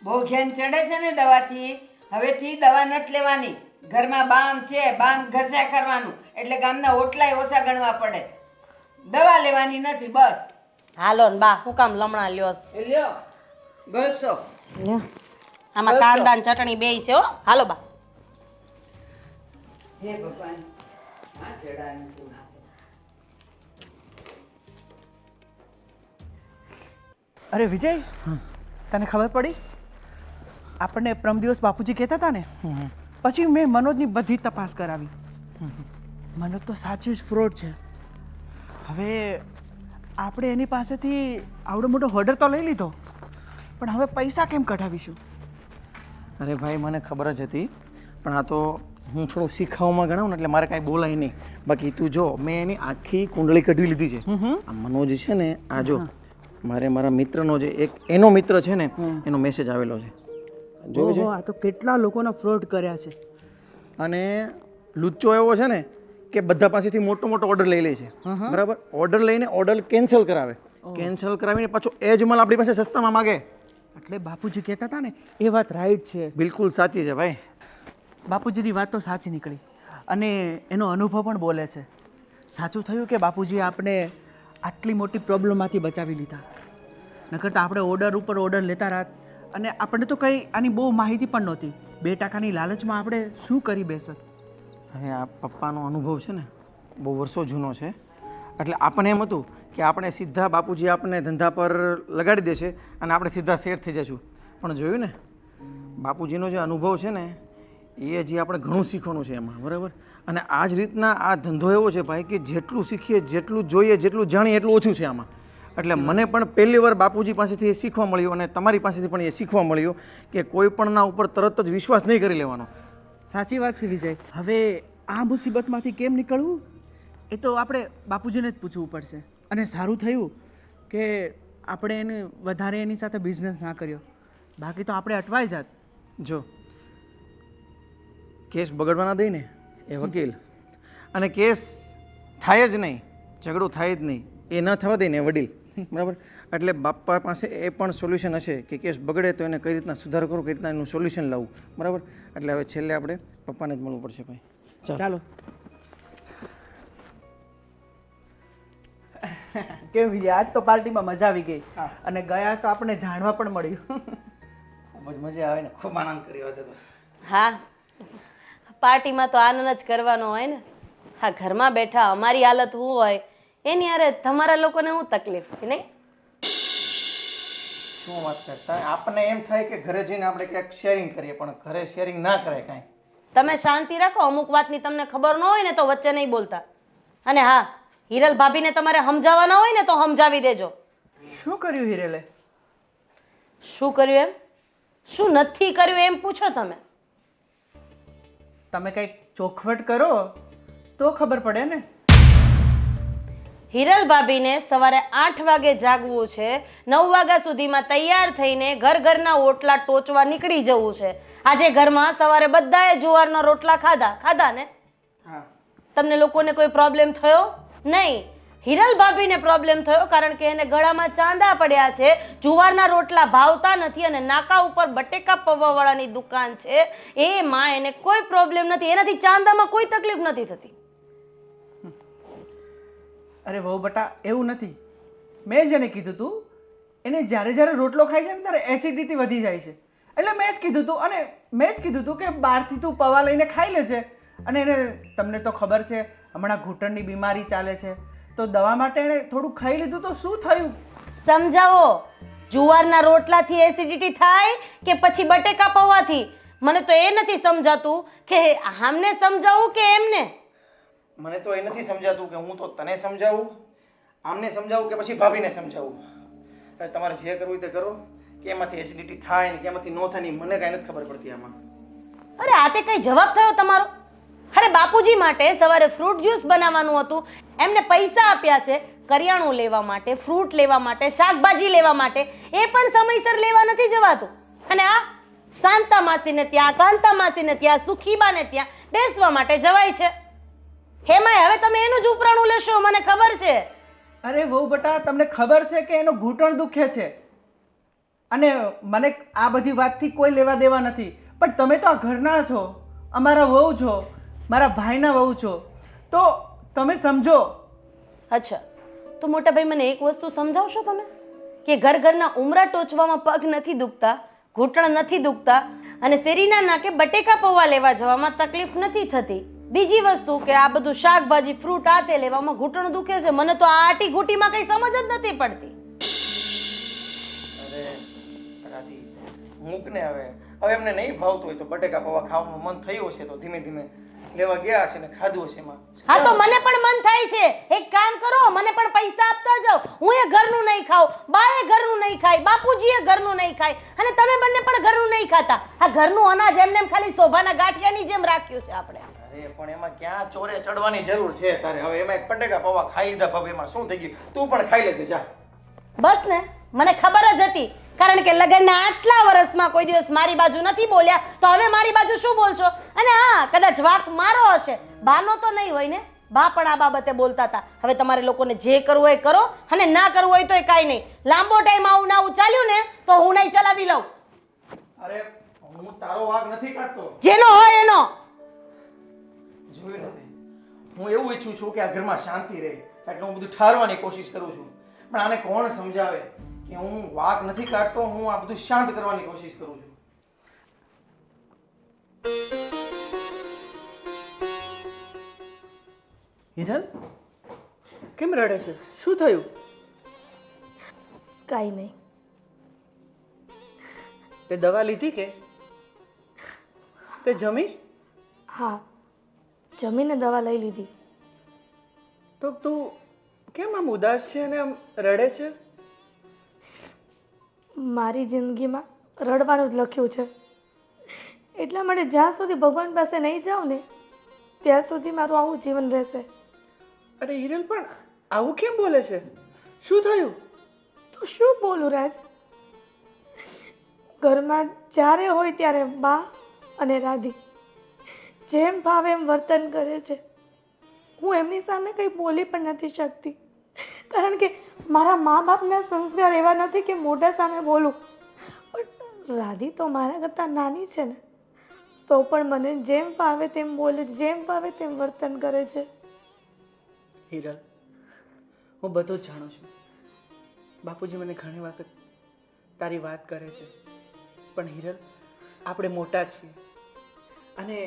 બહુ ઘેન ચડે છે ને દવાથી. હવેથી દવા નથી લેવાની. ઘરમાં બામ છે, બામ ઘસ્યા કરવાનું, એટલે ગામના ઓટલાય ઓછા ગણવા પડે. દવા લેવાની નથી, બસ. હાલો ને બા, હું કામ લમણા લ્યો છો? એ લ્યો ગળશો. આમાં કાંદા ને ચટણી બેય છે હો. હાલો બા. હે ભગવાન, આ ચડાનું તું નાખે. અરે વિજય, તને ખબર પડી આપણને પ્રમ દિવસ બાપુજી કહેતા હતા ને પછી મેં મનોજની બધી તપાસ કરાવી. મનોજ તો સાચું જ ફ્રોડ છે. હવે આપણે એની પાસેથી આવડો મોટો ઓર્ડર તો લઈ લીધો, પણ હવે પૈસા કેમ કઢાવીશું? અરે ભાઈ મને ખબર જ હતી, પણ આ તો હું થોડું શીખવામાં ગણાવું ને એટલે મારે કાંઈ બોલાય નહીં. બાકી તું જો મેં એની આખી કુંડળી કઢવી લીધી છે. આ મનોજ છે ને, આ જો મારે મારા મિત્રનો જે એક એનો મિત્ર છે ને એનો મેસેજ આવેલો છે, જોયું છે? આ તો કેટલા લોકોના ફ્રોડ કર્યા છે. અને લુચ્ચો એવો છે ને કે બધા પાસેથી મોટો મોટો ઓર્ડર લઈ લે છે, બરાબર? ઓર્ડર લઈને ઓર્ડર કેન્સલ કરાવે, કેન્સલ કરાવીને પાછો એ જ માલ આપણી પાસે સસ્તામાં માગે. એટલે બાપુજી કહેતા હતા ને એ વાત રાઈટ છે. બિલકુલ સાચી છે ભાઈ. બાપુજીની વાત તો સાચી નીકળી અને એનો અનુભવ પણ બોલે છે. સાચું થયું કે બાપુજીએ આપણે આટલી મોટી પ્રોબ્લેમમાંથી બચાવી લીધા. નકર તો આપણે ઓર્ડર ઉપર ઓર્ડર લેતા રાત અને આપણને તો કંઈ આની બહુ માહિતી પણ નહોતી. 2% લાલચમાં આપણે શું કરી બેસત. હવે આ પપ્પાનો અનુભવ છે ને બહુ વર્ષો જૂનો છે, એટલે આપણને એમ હતું કે આપણે સીધા બાપુજી આપણને ધંધા પર લગાડી દેશે અને આપણે સીધા સેટ થઈ જઈશું. પણ જોયું ને બાપુજીનો જે અનુભવ છે ને એ હજી આપણે ઘણું શીખવાનું છે એમાં, બરાબર? અને આ જ રીતના આ ધંધો એવો છે ભાઈ કે જેટલું શીખીએ, જેટલું જોઈએ, જેટલું જાણીએ એટલું ઓછું છે આમાં. એટલે મને પણ પહેલી વાર બાપુજી પાસેથી એ શીખવા મળ્યું અને તમારી પાસેથી પણ એ શીખવા મળ્યું કે કોઈ પણના ઉપર તરત જ વિશ્વાસ નહીં કરી લેવાનો. સાચી વાત છે વિજય. હવે આ મુસીબતમાંથી કેમ નીકળવું એ તો આપણે બાપુજીને જ પૂછવું પડશે. અને સારું થયું કે આપણે એને વધારે એની સાથે બિઝનેસ ના કર્યો, બાકી તો આપણે અટવાઈ જાત. જો કેસ બગડવા ના દઈ ને એ વકીલ, અને કેસ થાય જ નહીં, ઝઘડો થાય જ નહીં, એ ન થવા દઈ ને એ વડીલ, બરાબર? એટલે બાપા પાસે એ પણ સોલ્યુશન હશે કે કેસ બગડે તો એને કઈ રીતના સુધારો કરવો, કઈ રીતના એનું સોલ્યુશન લાવવું, બરાબર? એટલે હવે છેલ્લે આપણે પપ્પાને જ મળવું પડશે ભાઈ. ચાલો. કેમ વિજય, આજ તો પાર્ટીમાં મજા આવી ગઈ અને ગયા તો આપણે જાણવા પણ મળ્યું. ખૂબ જ મજા આવે ને, ખૂબ આનંદ કર્યો હતો. હા, પાર્ટીમાં તો આનંદ જ કરવાનો હોય ને. હા, ઘરમાં બેઠા અમારી હાલત શું હોય એની અરે તમારા લોકોને શું તકલીફ કે નહીં? શું વાત કરતા? આપણને એમ થાય કે ઘરે જઈને આપણે ક્યાંક શેરિંગ કરીએ, પણ ઘરે શેરિંગ ના કરાય કાંઈ. તમે શાંતિ રાખો, અમુક વાતની તમને ખબર ન હોય ને તો વચ્ચે નહીં બોલતા. અને હા, હિરલ ભાભીને તમારે સમજાવવાના હોય ને તો સમજાવી દેજો. શું કર્યું હિરેલે? શું કર્યું એમ? શું નથી કર્યું એમ પૂછો તમે. તમે કંઈક ચોખવટ કરો તો ખબર પડે ને. હિરલ ભાભીને સવારે 8 વાગે જાગવું છે, 9 વાગ્યા સુધીમાં તૈયાર થઈને ઘરના ઓટલા ટોચવા નીકળી જવું છે. આજે ઘરમાં સવારે બધાએ જુવારના રોટલા ખાધા ને? હા. તમને લોકોને કોઈ પ્રોબ્લેમ થયો નહીં. હિરલ ભાભીને પ્રોબ્લેમ થયો કારણ કે એને ગળામાં ચાંદા પડ્યા છે, જુવારના રોટલા ભાવતા નથી અને નાકા ઉપર બટેકા પૌવાવાળાની દુકાન છે, એમાં એને કોઈ પ્રોબ્લેમ નથી, એનાથી ચાંદામાં કોઈ તકલીફ નથી થતી. અરે વહુ બટા, એવું નથી. મેં જેને કીધું તું એને જ્યારે રોટલો ખાય છે ને ત્યારે એસિડિટી વધી જાય છે, એટલે મેં જ કીધું તું. અને મેં જ કીધું તું કે બહારથી તું પૌવા લઈને ખાઈ લેજે. અને એને તમને તો ખબર છે હમણાં ઘૂંટણની બીમારી ચાલે છે, તો દવા માટે એણે થોડું ખાઈ લીધું તો શું થયું? સમજાવો, જુવારના રોટલાથી એસિડિટી થાય કે પછી બટેકા પૌવાથી? મને તો એ નથી સમજાતું કે આમને સમજાવું કે એમને. મને તો એ નથી સમજાતું કે હું તો તને સમજાવું, આમને સમજાવું કે પછી ભાભીને સમજાવું. હવે તમારે જે કરવું તે કરો, કે એમાંથી એસિડિટી થાય ને કે એમાંથી ન થાય ને મને કાંઈ નથી ખબર પડતી આમાં. અરે આ તે કઈ જવાબ થયો તમારો? અરે બાપુજી માટે સવારે ફ્રૂટ જ્યુસ બનાવવાનું હતું, એમને પૈસા આપ્યા છે કરિયાણું લેવા માટે, ફ્રૂટ લેવા માટે, શાકભાજી લેવા માટે, એ પણ સમયસર લેવા નથી જવાતું. અને આ શાંતા માસીને ત્યાં, કાંતા માસીને ત્યાં, સુખીબાને ત્યાં બેસવા માટે જવાય છે. હેમાય હવે તમે એનું જ ઉપરાણું લેશો, મને ખબર છે. અરે વહુ બટા, તમને ખબર છે કે એનો ઘૂંટણ દુખે છે અને મને આ બધી વાતથી કોઈ લેવા દેવા નથી. પણ તમે તો આ ઘરના છો, અમારા વહુ છો, મારા ભાઈના વહુ છો, તો તમે સમજો. અચ્છા, તો મોટા ભાઈ મને એક વસ્તુ સમજાવશો તમે કે ઘરના ઉમરા ટોચવામાં પગ નથી દુખતા, ઘૂંટણ નથી દુખતા અને શેરીના નાકે બટેકા પૌવા લેવા જવામાં તકલીફ નથી થતી. બીજી વસ્તુ કે આ બધું શાકભાજી, ફ્રૂટ આ તે લેવામાં ઘૂંટણ દુખે છે. મને તો આ આટી ઘૂંટીમાં કઈ સમજ જ નથી પડતી. અરે મૂક ને હવે હવે એમને નહીં ભાવતું હોય તો બટેકા પૌવા ખાવાનું મન થયું હશે તો ધીમે ધીમે લેવા ગયા હશે ને ખાધું હશે એમાં. હા તો મને પણ મન થાય છે. એક કામ કરો, મને પણ પૈસા આપતા જાઓ. હું એ ઘરનું નહીં ખાઉં, બા એ ઘરનું નહીં ખાય, બાપુજી એ ઘરનું નહીં ખાય અને તમે બંને પણ ઘરનું નહીં ખાતા. આ ઘરનું અનાજ એમને એમ ખાલી શોભાના ગાંઠિયાની જેમ રાખ્યું છે આપણે. અરે પણ એમાં ક્યાં ચોરે ચડવાની જરૂર છે તારે? હવે એમાં એક બટેકા પૌવા ખાઈ લીધા ભાભી, એમાં શું થઈ ગયું? તું પણ ખાઈ લેજે જા. બસ ને, મને ખબર જ હતી. કારણ કે લગ્નના આટલા વર્ષમાં કોઈ દિવસ મારી બાજુ નથી બોલ્યા, તો હવે મારી બાજુ શું બોલશો? અને હા, કદાચ વાંક મારો હશે, બાનો તો નહીં હોય ને. બા પણ આ બાબતે બોલતા હતા. હવે તમારે લોકોને જે કરવું હોય કરો અને ના કરવું હોય તો કાંઈ નહીં. લાંબો ટાઈમ આવું ના ચાલ્યું ને તો હું નહીં ચલાવી લઉં. અરે હું તારો વાગ નથી કાઢતો, જેનો હોય એનો. જોયું નથી, હું એવું ઈચ્છું છું કે આ ઘરમાં શાંતિ રહે, એટલે હું બધું ઠારવાની કોશિશ કરું છું. પણ આને કોણ સમજાવે કે હું વાક નથી કાઢતો, હું આ બધું શાંત કરવાની કોશિશ કરું છું. હિરલ કેમ રડે છે? શું થયું? કાંઈ નહીં. તે દવા લીધી કે તે જમી? હા, જમીને દવા લઈ લીધી. તો તું કેમ આમ ઉદાસ છે અને આમ રડે છે? મારી જિંદગીમાં રડવાનું જ લખ્યું છે. એટલા માટે જ્યાં સુધી ભગવાન પાસે નહીં જાઉં ને ત્યાં સુધી મારું આવું જીવન રહેશે. અરે હિરલ પણ આવું કેમ બોલે છે? શું થયું? તો શું બોલું રાજ? ઘરમાં જ્યારે હોય ત્યારે બા અને રાધી જેમ ભાવે એમ વર્તન કરે છે. હું એમની સામે કંઈ બોલી પણ નથી શકતી, કારણ કે મારા મા બાપના સંસ્કાર એવા નથી કે મોઢા સામે બોલું. પણ રાધી તો મારા કરતાં નાની છે ને, તો પણ મને જેમ ભાવે તેમ બોલે, જેમ ભાવે તેમ વર્તન કરે છે. હિરલ, હું બધું જ જાણું છું. બાપુજી મને ઘણી વખત તારી વાત કરે છે, પણ હિરલ, આપણે મોટા છીએ અને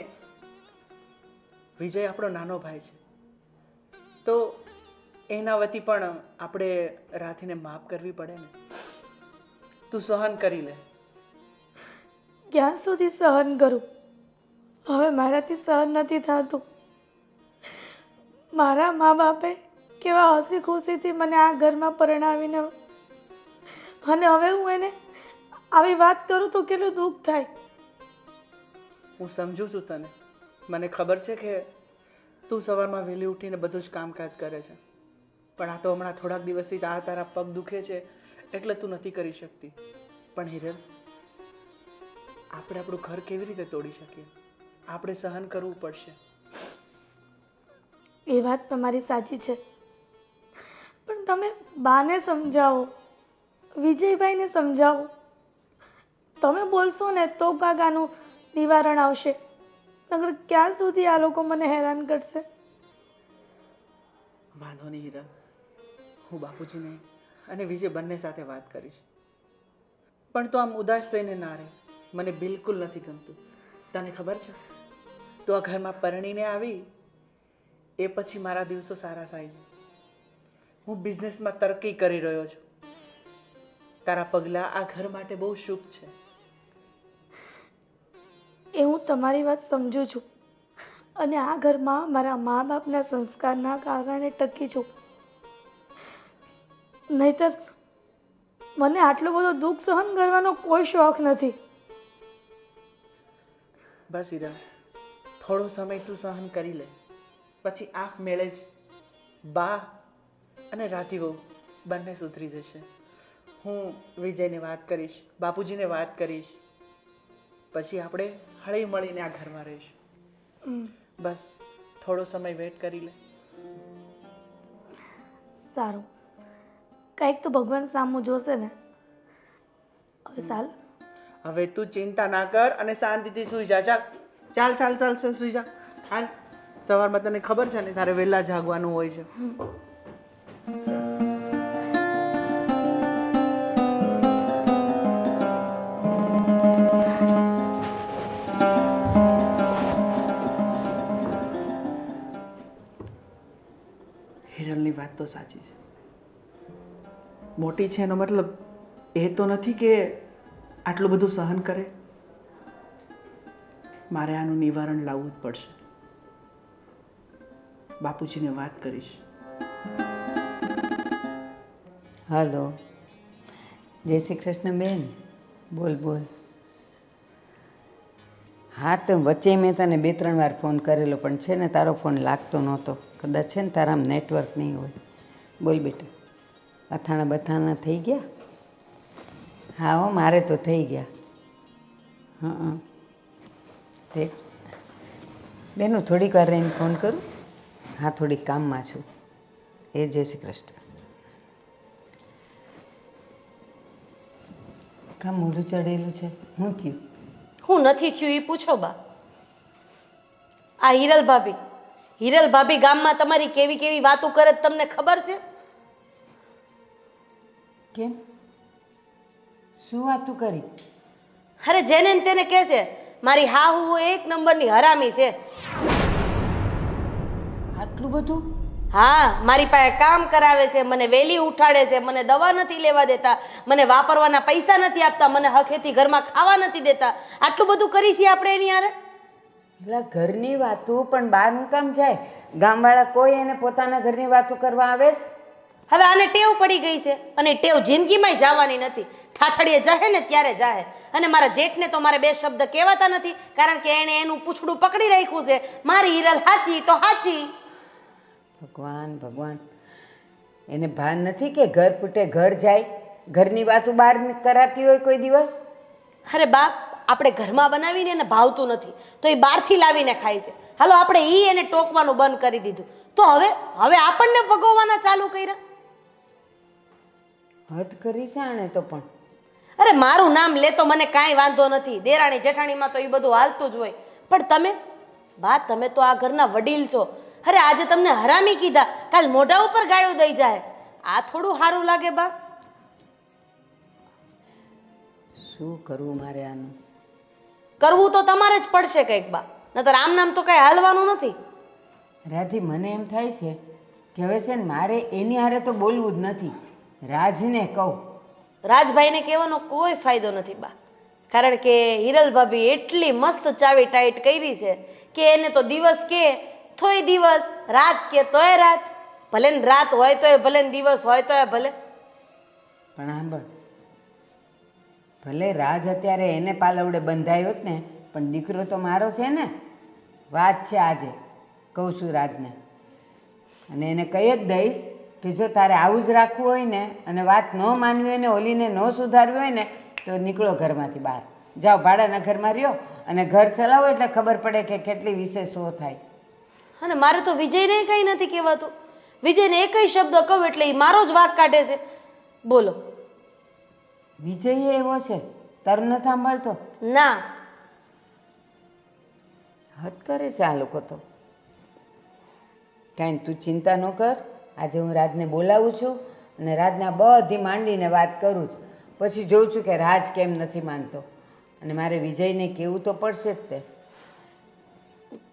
વિજય આપણો નાનો ભાઈ છે, તો એના વતી પણ આપણે રાધીને માફ કરવી પડે ને. તું સહન કરી લે. ક્યાં સુધી સહન કરું? હવે મારાથી સહન નથી થતું. મારા મા બાપે કેવા હસી ખુશીથી મને આ ઘરમાં પરણાવીને, અને હવે હું એને આવી વાત કરું તો કેટલું દુઃખ થાય. હું સમજુ છું તને. મને ખબર છે કે તું સવારમાં વહેલી ઉઠીને બધું જ કામકાજ કરે છે, પણ આ તો હમણાં થોડાક દિવસથી આ તારા પગ દુખે છે એટલે તું નથી કરી શકતી. પણ હિરલ, આપણે આપણું ઘર કેવી રીતે તોડી શકીએ? આપણે સહન કરવું પડશે. એ વાત તમારી સાચી છે, પણ તમે બાને સમજાવો, વિજયભાઈને સમજાવો. તમે બોલશો ને તો કાકાનું નિવારણ આવશે, નકર ક્યાં સુધી આ લોકો મને હેરાન કરશે? વાંધો નહીં હિરલ, હું બાપુજીને અને વિજય બંને સાથે વાત કરીશ. પણ તો આમ ઉદાસ થઈને ના રહે, મને બિલકુલ નથી ગમતું. તને ખબર છે, તું આ ઘરમાં પરણીને આવી એ પછી મારા દિવસો સારા થાય છે. હું બિઝનેસમાં તરક્કી કરી રહ્યો છું. તારા પગલાં આ ઘર માટે બહુ શુભ છે. એ હું તમારી વાત સમજુ છું, અને આ ઘરમાં મારા મા બાપના સંસ્કારના કારણે ટકી છું. નહીતર મને આટલો બધો દુઃખ સહન કરવાનો કોઈ શોખ નથી. બસ હીરા, થોડો સમય તું સહન કરી લે, પછી આંખ મેળે જ બા અને રાધી વહુ બંને સુધરી જશે. હું વિજયને વાત કરીશ, બાપુજીને વાત કરીશ, પછી આપણે હળી મળીને આ ઘરમાં રહીશું. બસ થોડો સમય વેટ કરી લે. સારું, કંઈક તો ભગવાન સામું જોશે ને. હવે ચાલ. હવે તું ચિંતા ના કર અને શાંતિથી સૂઈ જા. ચાલ ચાલ ચાલ ચાલ સૂઈ જા. હાલ, સવારમાં તને ખબર છે ને તારે વહેલા જાગવાનું હોય છે. હિરલની વાત તો સાચી છે. મોટી છે એનો મતલબ એ તો નથી કે આટલું બધું સહન કરે? મારે આનું નિવારણ લાવવું જ પડશે. બાપુજીને વાત કરીશ. હલો, જય શ્રી કૃષ્ણ બેન. બોલ બોલ. હા, તો વચ્ચે મેં તને 2-3 વાર ફોન કરેલો, પણ છે ને તારો ફોન લાગતો નહોતો. કદાચ છે ને તારામાં નેટવર્ક નહીં હોય. બોલ બેટા, અથાણા બથાણા થઈ ગયા? હા હો, મારે તો થઈ ગયા. હા તે બેનું થોડીક વાર રહીને ફોન કરું. હા, થોડીક કામમાં છું. એ જય શ્રી કૃષ્ણ. કામ મોઢું ચડેલું છે, શું થયું? હું નથી થયું એ પૂછો બા. આ હિરલ ભાભી ગામમાં તમારી કેવી કેવી વાતો કરે તમને ખબર છે? કેમ? શું વાતું કરી? અરે જેને ને તેને કહે છે મારી હાહુ એક નંબરની હરામી છે. આટલું બધું? હા, મારી પાસે કામ કરાવે છે, મને વેલી ઉઠાડે છે, મને દવા નથી લેવા દેતા, મને વાપરવાના પૈસા નથી આપતા, મને હખેથી ઘરમાં ખાવા નથી દેતા. આટલું બધું કરી છે આપણે એની હારે? એટલે ઘરની વાતું પણ બહારનું કામ જાય? ગામવાળા કોઈ એને પોતાના ઘરની વાતો કરવા આવે છે? હવે આને ટેવ પડી ગઈ છે અને ટેવ જિંદગીમાં જવાની નથી. ઠાઠડીએ જાહે ને ત્યારે જાહે. અને મારા જેઠને તો મારે 2 શબ્દ કહેવાતા નથી, કારણ કે એણે એનું પૂછડું પકડી રાખ્યું છે. મારી હિરલ હાચી તો હાચી. ભગવાન ભગવાન, એને ભાન નથી કે ઘર ફૂટે ઘર જાય? ઘરની વાતો બહાર કરાતી હોય કોઈ દિવસ? અરે બાપ, આપણે ઘરમાં બનાવીને એને ભાવતું નથી તો એ બહારથી લાવીને ખાય છે. હાલો આપણે એને ટોકવાનું બંધ કરી દીધું તો હવે આપણને ભગવવાના ચાલુ કર્યા. હદ કરી છે આણે તો. પણ અરે મારું નામ લે તો મને કાંઈ વાંધો નથી, દેરાણી જેઠાણીમાં તો એ બધું હાલતું જ હોય. પણ તમે તો આ ઘરના વડીલ છો. અરે આજે તમને હરામી કીધા, કાલ મોઢા ઉપર ગાળું દઈ જાય. આ થોડું સારું લાગે બા? શું કરવું મારે આનું? કરવું તો તમારે જ પડશે કંઈક બા, નતર આમ નામ તો કઈ હાલવાનું નથી. રાધી, મને એમ થાય છે કે હવે છે ને મારે એની હારે તો બોલવું જ નથી. રાજને કહું. રાજભાઈને કહેવાનો કોઈ ફાયદો નથી બા, કારણ કે હિરલ ભાભી એટલી મસ્ત ચાવી ટાઈટ કરી છે કે એને તો દિવસ કે તોય દિવસ, રાત કે તોય રાત. ભલે ને રાત હોય તોય ભલે ને દિવસ હોય તોય ભલે. પણ સાંભળ, ભલે રાજ અત્યારે એને પાલવડે બંધાયો જ ને, પણ દીકરો તો મારો છે ને. વાત છે આજે, કહું છું રાજને, અને એને કહી જ દઈશ કે જો તારે આવું જ રાખવું હોય ને અને વાત ન માનવી હોય ને, ઓલીને ન સુધારવી હોય ને, તો નીકળો ઘરમાંથી બહાર. જાઓ ભાડાના ઘરમાં રહ્યો અને ઘર ચલાવો એટલે ખબર પડે કે કેટલી વિશેષો થાય. અને મારે તો વિજયને કંઈ નથી કહેવાતું. વિજયને એકય શબ્દ કહું એટલે એ મારો જ વાંક કાઢે છે. બોલો. વિજય એવો છે, તારું નથી સાંભળતો? ના, હદ કરે છે આ લોકો તો. કાંઈ તું ચિંતા ન કર. આજે હું રાજને બોલાવું છું અને રાજને બધી માંડીને વાત કરું છું. પછી જોઉં છું કે રાજ કેમ નથી માનતો, અને મારે વિજયને કહેવું તો પડશે જ તે.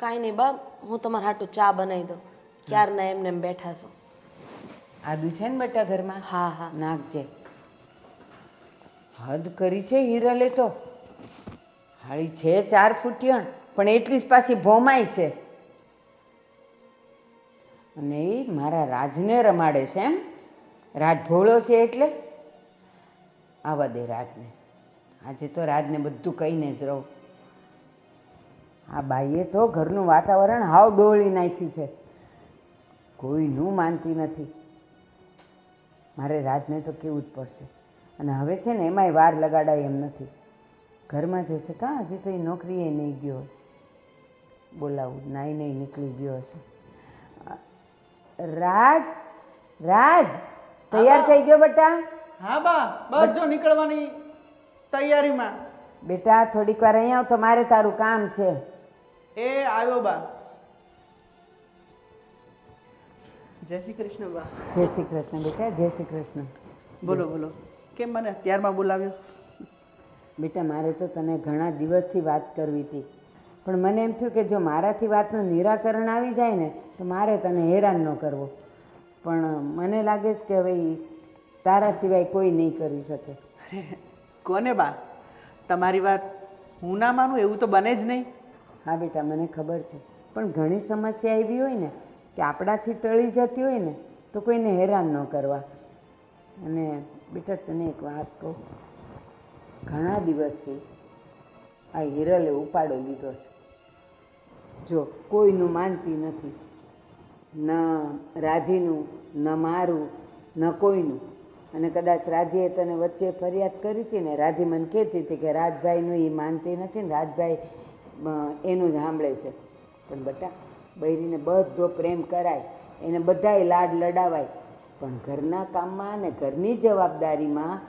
કાંઈ નહીં બા, હું તમારા હાટું ચા બનાવી દઉં. ક્યારના એમને એમ બેઠા છો. આદુ છે ને બેટા ઘરમાં? હા હા, નાખજે. હદ કરી છે હિરલે તો. હાળી છે 4 ફૂટિયણ, પણ એટલી જ પાછી ભોમાય છે. અને એ મારા રાજને રમાડે છે એમ? રાજ ભોળો છે એટલે? આવવા દે રાજને. આજે તો રાજને બધું કહીને જ રહું. આ બાઈએ તો ઘરનું વાતાવરણ હાવ ડોળી નાખ્યું છે. કોઈનું માનતી નથી. મારે રાજને તો કહેવું જ પડશે. અને હવે છે ને એમાંય વાર લગાડાય એમ નથી. ઘરમાં જશે કાં? હજી તો એ નોકરીએ નહીં ગયો. બોલાવું, નાઈ નહીં નીકળી ગયો હશે. રાજ, તૈયાર થઈ ગયો બેટા? હા બા, બસ જો નીકળવાની તૈયારીમાં. બેટા થોડીક વાર અહીંયા આવ તો મારે તારું કામ છે. એ આવ્યો બા. જય શ્રી કૃષ્ણ બા. જય શ્રી કૃષ્ણ બેટા, જય શ્રી કૃષ્ણ. બોલો બોલો, કેમ મને અત્યારમાં બોલાવ્યો? બેટા મારે તો તને ઘણા દિવસથી વાત કરવી હતી, પણ મને એમ થયું કે જો મારાથી વાતનું નિરાકરણ આવી જાય ને તો મારે તને હેરાન ન કરવો. પણ મને લાગે છે કે હવે તારા સિવાય કોઈ નહીં કરી શકે. અરે કોને બા, તમારી વાત હું ના માનું એવું તો બને જ નહીં. હા બેટા મને ખબર છે, પણ ઘણી સમસ્યા એવી હોય ને કે આપણાથી ટળી જતી હોય ને તો કોઈને હેરાન ન કરવા. અને બેટા તને એક વાત કહું, ઘણા દિવસથી આ હિરલે ઉપાડો લીધો છે. જો કોઈનું માનતી નથી, ન રાધીનું, ન મારું, ન કોઈનું. અને કદાચ રાધીએ તને વચ્ચે ફરિયાદ કરી હતી ને, રાધી મને કહેતી હતી કે રાજભાઈનું એ માનતી નથી ને રાજભાઈ એનું જ સાંભળે છે. પણ બેટા બૈરીને બધો પ્રેમ કરાય, એને બધાય લાડ લડાવાય, પણ ઘરના કામમાં અને ઘરની જવાબદારીમાં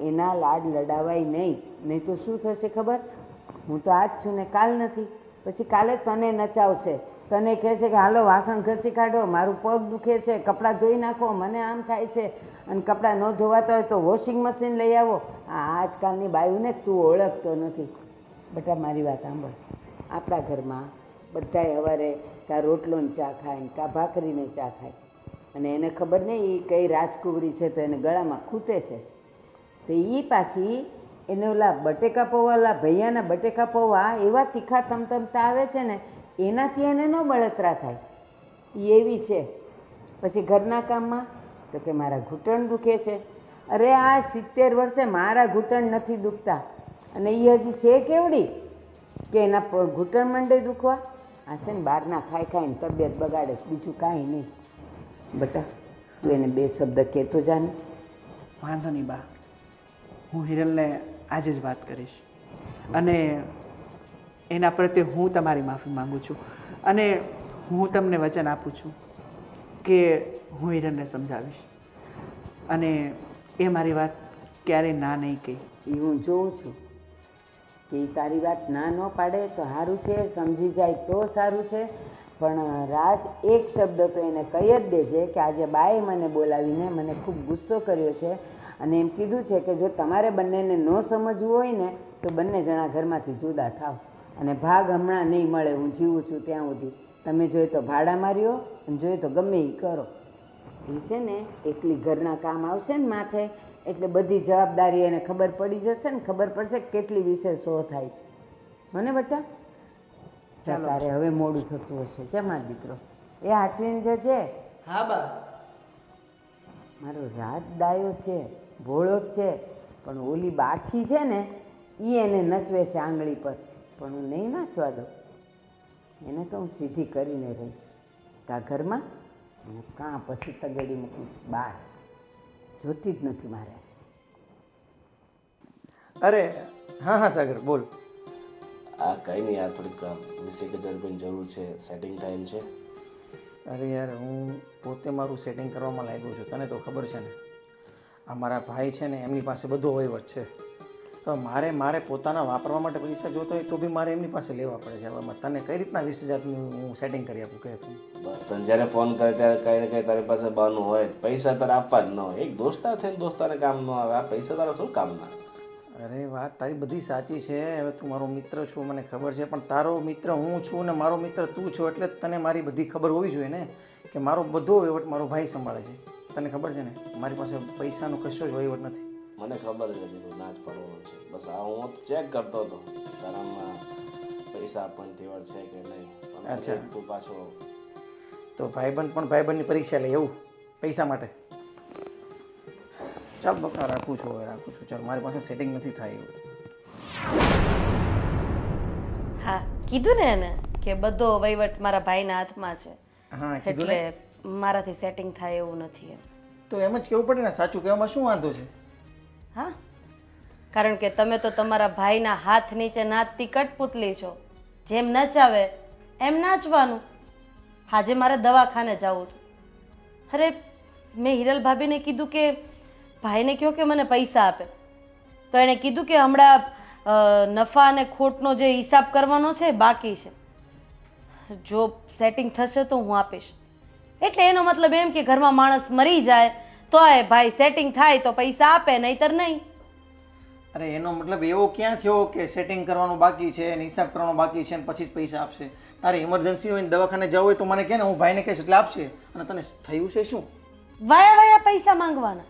એના લાડ લડાવાય નહીં. નહીં તો શું થશે ખબર? હું તો આજ છું ને કાલ નથી, પછી કાલે તને નચાવશે, તને કહેશે કે હાલો વાસણ ઘસી કાઢો, મારું પગ દુખે છે, કપડાં ધોઈ નાખો, મને આમ થાય છે, અને કપડાં ન ધોવાતા હોય તો વોશિંગ મશીન લઈ આવો. આ આજકાલની બાયુને તું ઓળખતો નથી. બેટા મારી વાત સાંભળ, આપણા ઘરમાં બધાય સવારે કાં રોટલોને ચા ખાય ને કાં ભાખરીને ચા ખાય, અને એને ખબર નહીં એ કઈ રાજકુવરી છે તો એને ગળામાં ખૂટે છે. તો એ પાછી એને ઓલા બટેકા પૌવા, ઓલા ભૈયાના બટેકા પૌવા એવા તીખા તમતમતા આવે છે ને, એનાથી એને ન બળતરા થાય. એ એવી છે. પછી ઘરના કામમાં તો કે મારા ઘૂંટણ દુખે છે. અરે આ 70 વર્ષે મારા ઘૂંટણ નથી દુખતા, અને એ હજી છે કેવડી કે એના ઘૂંટણ મંડે દુખવા. આ છે ને બહારના ખાઈ ખાઈને તબિયત બગાડે, બીજું કાંઈ નહીં. બેટા તું એને 2 શબ્દ કહેતો જાને. વાંધો નહીં બા, હું હિરલને આજે જ વાત કરીશ, અને એના પ્રત્યે હું તમારી માફી માગું છું, અને હું તમને વચન આપું છું કે હું હિરલને સમજાવીશ, અને એ મારી વાત ક્યારેય ના નહીં કહી. એ હું જોઉં છું કે એ તારી વાત ના ન પાડે તો સારું છે, સમજી જાય તો સારું છે. પણ રાજ એક શબ્દ તો એને કહી જ દેજે કે આજે બાએ મને બોલાવીને મને ખૂબ ગુસ્સો કર્યો છે, અને એમ કીધું છે કે જો તમારે બંનેને ન સમજવું હોય ને તો બંને જણા ઘરમાંથી જુદા થાવ, અને ભાગ હમણાં નહીં મળે. હું જીવું છું ત્યાં સુધી તમે જોઈએ તો ભાડા માર્યો, અને જોઈએ તો ગમે એ કરો. એ છે ને એકલી ઘરના કામ આવશે ને માથે, એટલે બધી જવાબદારી એને ખબર પડી જશે ને, ખબર પડશે કે કેટલી વિશે શો થાય છે. મને બેટા તારે હવે મોડું થતું હશે. જમા દીકરો એ હાથવીને જજે. હા બા. મારો રાત ડાયો છે, ભોળો જ છે, પણ ઓલી બાઠી છે ને એ એને નચવે છે આંગળી પર, પણ હું નહીં નાચવા દઉં. એને તો હું સીધી કરીને રહીશ કાં ઘરમાં, કાં પછી તગેડી મૂકીશ બહાર. જોતી જ નથી મારે. અરે હા હા સાગર બોલ. આ કંઈ નહીં યાર, થોડીક 20,000 રૂપિયાની જરૂર છે, સેટિંગ ટાઈમ છે. અરે યાર હું પોતે મારું સેટિંગ કરવામાં લાગ્યો છું, તને તો ખબર છે ને આ મારા ભાઈ છે ને એમની પાસે બધો વહીવટ છે, તો મારે પોતાના વાપરવા માટે પૈસા જોતો હોય તો બી મારે એમની પાસે લેવા પડે છે. હવે તને કઈ રીતના 20,000 હું સેટિંગ કરી આપું કહે તું? બસ તને જ્યારે ફોન કરે ત્યારે કંઈ ને કંઈ તારી પાસે બહાનું હોય, પૈસા તારે આપવા જ ન હોય. એક દોસ્તાર થઈને દોસ્તારને કામ ન આવે, આ પૈસા તારા શું કામના? અરે વાત તારી બધી સાચી છે. હવે તું મારો મિત્ર છો મને ખબર છે, પણ તારો મિત્ર હું છું ને મારો મિત્ર તું છો, એટલે તને મારી બધી ખબર હોવી જોઈએ ને કે મારો બધો વહીવટ મારો ભાઈ સંભાળે છે. તને ખબર છે ને મારી પાસે પૈસાનો કશો જ વહીવટ નથી. મને ખબર જ હતી તું નાચ પડવાનો છે. બસ આ હું ચેક કરતો હતો તારામાં પૈસા આપવાની તેવડ છે કે નહીં. અચ્છા તું પાછો તો ભાઈબંધ પણ ભાઈબંધની પરીક્ષા લે એવું પૈસા માટે? ચાલ બકા રાખું છું, હવે રાખું છું. ચાલ મારી પાસે સેટિંગ નથી થાય એવું. હા કીધું ને એને કે બધો વહીવટ મારા ભાઈના હાથમાં છે, હા કીધું ને. એટલે મારાથી સેટિંગ થાય એવું નથી એમ. તો એમ જ કેવું પડે ને, સાચું કહેવામાં શું વાંધો છે? હા કારણ કે તમે તો તમારા ભાઈના હાથ નીચે નાચતી કઠપુતલી છો, જેમ નચાવે એમ નાચવાનું. આજે મારે દવાખાને જવું હતું. અરે મેં હિરલ ભાભીને કીધું કે ભાઈને કહો કે મને પૈસા આપે, તો એણે કીધું કે હમણાં નફા અને ખોટનો જે હિસાબ કરવાનો છે બાકી છે, જો સેટિંગ થશે તો હું આપીશ. એટલે એનો મતલબ એમ કે ઘરમાં માણસ મરી જાય તો એ ભાઈ સેટિંગ થાય તો પૈસા આપે, નહીતર નહીં. અરે એનો મતલબ એવો ક્યાં થયો કે સેટિંગ કરવાનું બાકી છે અને હિસાબ કરવાનો બાકી છે અને પછી જ પૈસા આપશે? તારે ઇમરજન્સી હોય ને દવાખાને જવું હોય તો મને કહે ને, હું ભાઈને કહીશ એટલે આપશે. અને તને થયું છે શું? વાયા વાયા પૈસા માંગવાના.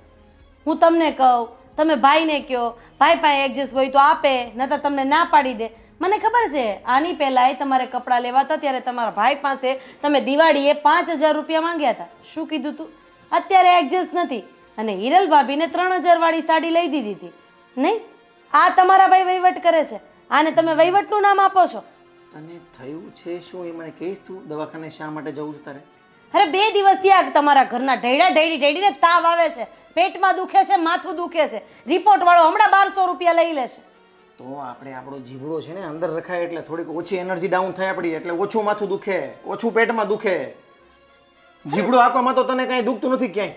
હું તમને કહું તમે ભાઈને કહો, ભાઈ પાસે એડજસ્ટ હોય તો આપે, નહીંતર તમને ના પાડી દે. મને ખબર છે આની પહેલાંય તમારે કપડાં લેવા હતા ત્યારે તમારા ભાઈ પાસે તમે દિવાળીએ 5,000 રૂપિયા માંગ્યા હતા. શું કીધું તું? અત્યારે એડજસ્ટ નથી અને હિરલ ભાભીને 3,000 વાળી સાડી લઈ દીધી હતી નહીં? આ તમારા ભાઈ વહીવટ કરે છે, આને તમે વહીવટનું નામ આપો છો. તને થયું છે શું એ મને કહીશ? તું દવાખાને શા માટે જવું છે તારે? અરે 2 દિવસથી આ તમારા ઘરના ઢેડીને તાવ આવે છે, પેટમાં દુખે છે, માથું દુખે છે. રિપોર્ટ વાળો હમણાં 1,200 રૂપિયા લઈ લેશે. તો આપણે આપણો જીભડો છે ને અંદર રખાય એટલે થોડીક ઓછી એનર્જી ડાઉન થાય આપણી, એટલે ઓછું માથું દુખે, ઓછું પેટમાં દુખે. જીભડો આપવામાં તો તને કાંઈ દુખતું નથી ક્યાંય.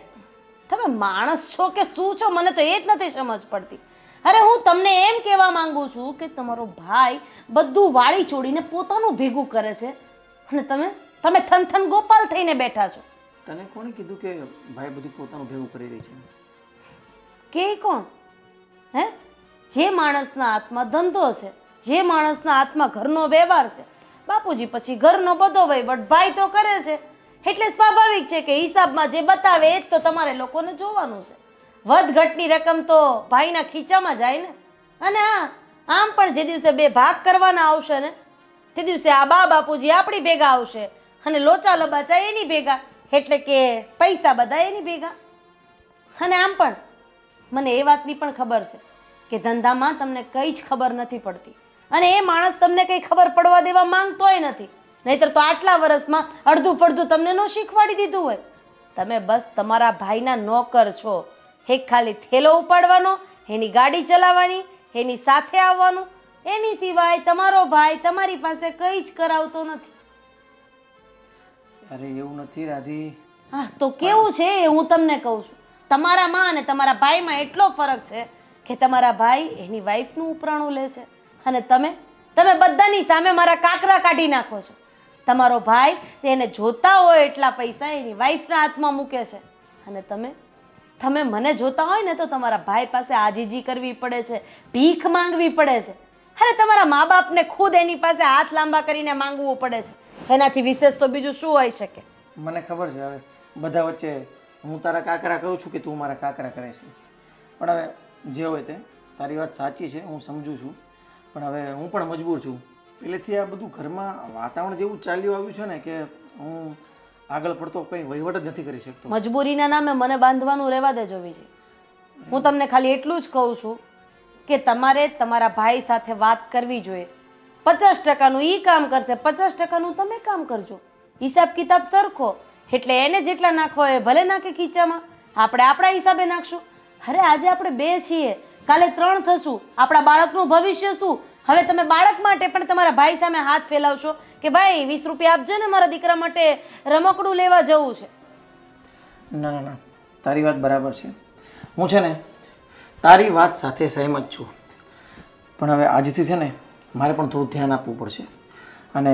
તમે માણસ છો કે શું છો? મને તો એ જ નથી સમજ પડતી. અરે હું તમને એમ કહેવા માંગુ છું કે તમારો ભાઈ બધું વાળી છોડીને પોતાનું ભેગું કરે છે અને તમે થનથન ગોપાલ થઈને બેઠા છો. તને કોણે કીધું કે ભાઈ બધું પોતાનું ભેગું કરી રહી છે? કે કોણ? હે? જે માણસના હાથમાં ધંધો છે, જે માણસના હાથમાં ઘરનો વ્યવહાર છે, બાપુજી પછી ઘરનો બધો વહીવટ ભાઈ તો કરે છે. એટલે સ્વાભાવિક છે કે હિસાબમાં જે બતાવે એ જ તો તમારે લોકોને જોવાનું છે. વધ ઘટની રકમ તો ભાઈના ખીચામાં જાય ને. અને હા, આમ પણ જે દિવસે 2 ભાગ કરવાના આવશે ને તે દિવસે આ બાપુજી આપણી ભેગા આવશે અને લોચા લબાચા એની ભેગા, એટલે કે પૈસા બધા એની ભેગા. અને આમ પણ મને એ વાતની પણ ખબર છે કે ધંધામાં તમને કંઈ જ ખબર નથી પડતી અને એ માણસ તમને કંઈ ખબર પડવા દેવા માંગતોય નથી. નહીતર તો આટલા વર્ષમાં અડધું ફડધું તમને ન શીખવાડી દીધું હોય. તમે બસ તમારા ભાઈના નોકર છો. એક ખાલી થેલો ઉપાડવાનો, એની ગાડી ચલાવવાની, એની સાથે આવવાનું, એની સિવાય તમારો ભાઈ તમારી પાસે કંઈ જ કરાવતો નથી. અરે એવું નથી રાધી. હા તો કેવું છે એ હું તમને કહું છું. તમારામાં અને તમારા ભાઈમાં એટલો ફરક છે કે તમારા ભાઈ એની વાઈફનું ઉપરાણું લે છે અને તમે બધાની સામે મારા કાકરા કાઢી નાખો છો. તમારો ભાઈ તેને જોતા હોય એટલા પૈસા એની વાઈફના હાથમાં મૂકે છે અને તમે મને જોતા હોય ને તો તમારા ભાઈ પાસે આજીજી કરવી પડે છે, ભીખ માંગવી પડે છે. અરે તમારા મા બાપને ખુદ એની પાસે હાથ લાંબા કરીને માંગવું પડે છે. એનાથી વિશેષ તો બીજું શું હોઈ શકે? મને ખબર છે. હવે બધા વચ્ચે હું તારા કાકરા કરું છું કે તું મારા કાકરા કરે છે, પણ હવે જે હોય તે તારી વાત સાચી છે, હું સમજુ છું. પણ હવે હું પણ મજબૂર છું. પહેલેથી આ બધું ઘરમાં વાતાવરણ જેવું ચાલ્યું આવ્યું છે ને કે હું આગળ પડતો કંઈ વહીવટ જ નથી કરી શકતો. મજબૂરીના નામે મને બાંધવાનું રહેવા દેજો વિજય. હું તમને ખાલી એટલું જ કહું છું કે તમારે તમારા ભાઈ સાથે વાત કરવી જોઈએ. 50%નું એ કામ કરશે, 50%નું તમે કામ કરજો. હિસાબ કિતાબ સરખો, એટલે એને જેટલા નાખો એ ભલે નાખે ખીચામાં, આપણે આપણા હિસાબે નાખશું. અરે આજે આપણે 2 છીએ, કાલે 3 થશું. આપણા બાળકનું ભવિષ્ય શું? હવે તમે બાળક માટે પણ તમારા ભાઈ સામે હાથ ફેલાવશો કે ભાઈ 20 રૂપિયા આપજો ને, મારા દીકરા માટે રમકડું લેવા જવું છે. ના ના ના, તારી વાત બરાબર છે. હું છે ને તારી વાત સાથે સહેમત છું, પણ હવે આજથી છે ને મારે પણ થોડું ધ્યાન આપવું પડશે. અને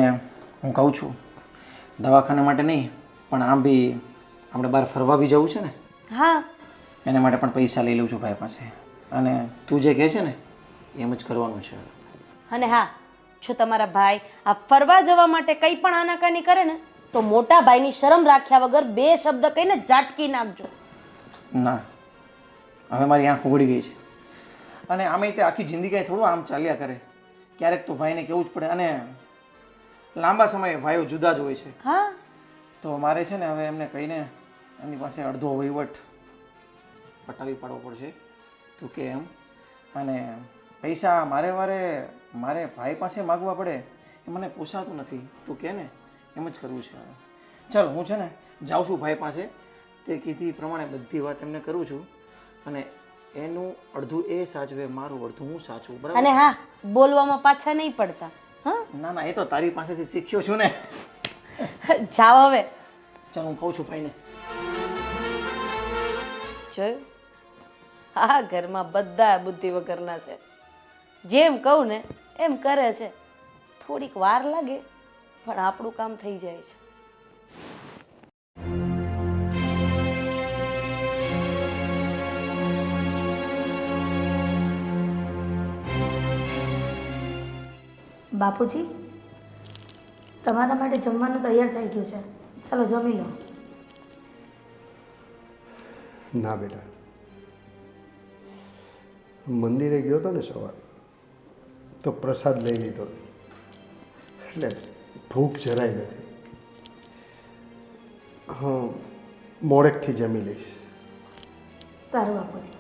હું કહું છું દવાખાના માટે નહીં, પણ આમ બી આપણે બહાર ફરવા બી જવું છે ને. હા, એના માટે પણ પૈસા લઈ લઉં છું ભાઈ પાસે. અને તું જે કહે છે ને એમ જ કરવાનું છે. અને હા, જો તમારા ભાઈ આ ફરવા જવા માટે કંઈ પણ આનાકાની કરે ને તો મોટા ભાઈની શરમ રાખ્યા વગર 2 શબ્દ કહીને ઝાટકી નાખજો. ના, હવે મારી આંખ ઉઘડી ગઈ છે. અને આમે તે આખી જિંદગી થોડું આમ ચાલ્યા કરે. ક્યારેક તો ભાઈને કહેવું જ પડે. અને લાંબા સમયે ભાઈઓ જુદા જ હોય છે. હા, તો મારે છે ને હવે એમને કહીને એમની પાસે અડધો વહીવટ પટાવી પાડવો પડશે. તું કે એમ. અને પૈસા મારે ભાઈ પાસે માગવા પડે એ મને પોસાતું નથી. તું કે ને એમ જ કરવું છે. ચાલ હું છે ને જાઉં છું ભાઈ પાસે. તે કીધી પ્રમાણે બધી વાત એમને કરું છું અને એનું અડધું એ સાચવે, મારું અડધું હું સાચવું. બરાબર? અને હા, બોલવામાં પાછા નહીં પડતા. હા, ના ના, એ તો તારી પાસેથી શીખ્યો છું ને. જાઓ હવે. ચાલ હું કહું છું ભાઈને. જોયું, આ ઘરમાં બધા બુદ્ધિ વગરના છે. જેમ કહું ને એમ કરે છે. થોડીક વાર લાગે પણ આપણું કામ થઈ જાય છે. બાપુજી, તમારા માટે જમવાનું તૈયાર થઈ ગયું છે, ચાલો જમી લો. ના બેટા, મંદિરે ગયો હતો ને સવારે તો પ્રસાદ લઈ લીધો એટલે ભૂખ જરાય નથી. હા, મોડેકથી જમી લઈશ. સારું બાપુજી.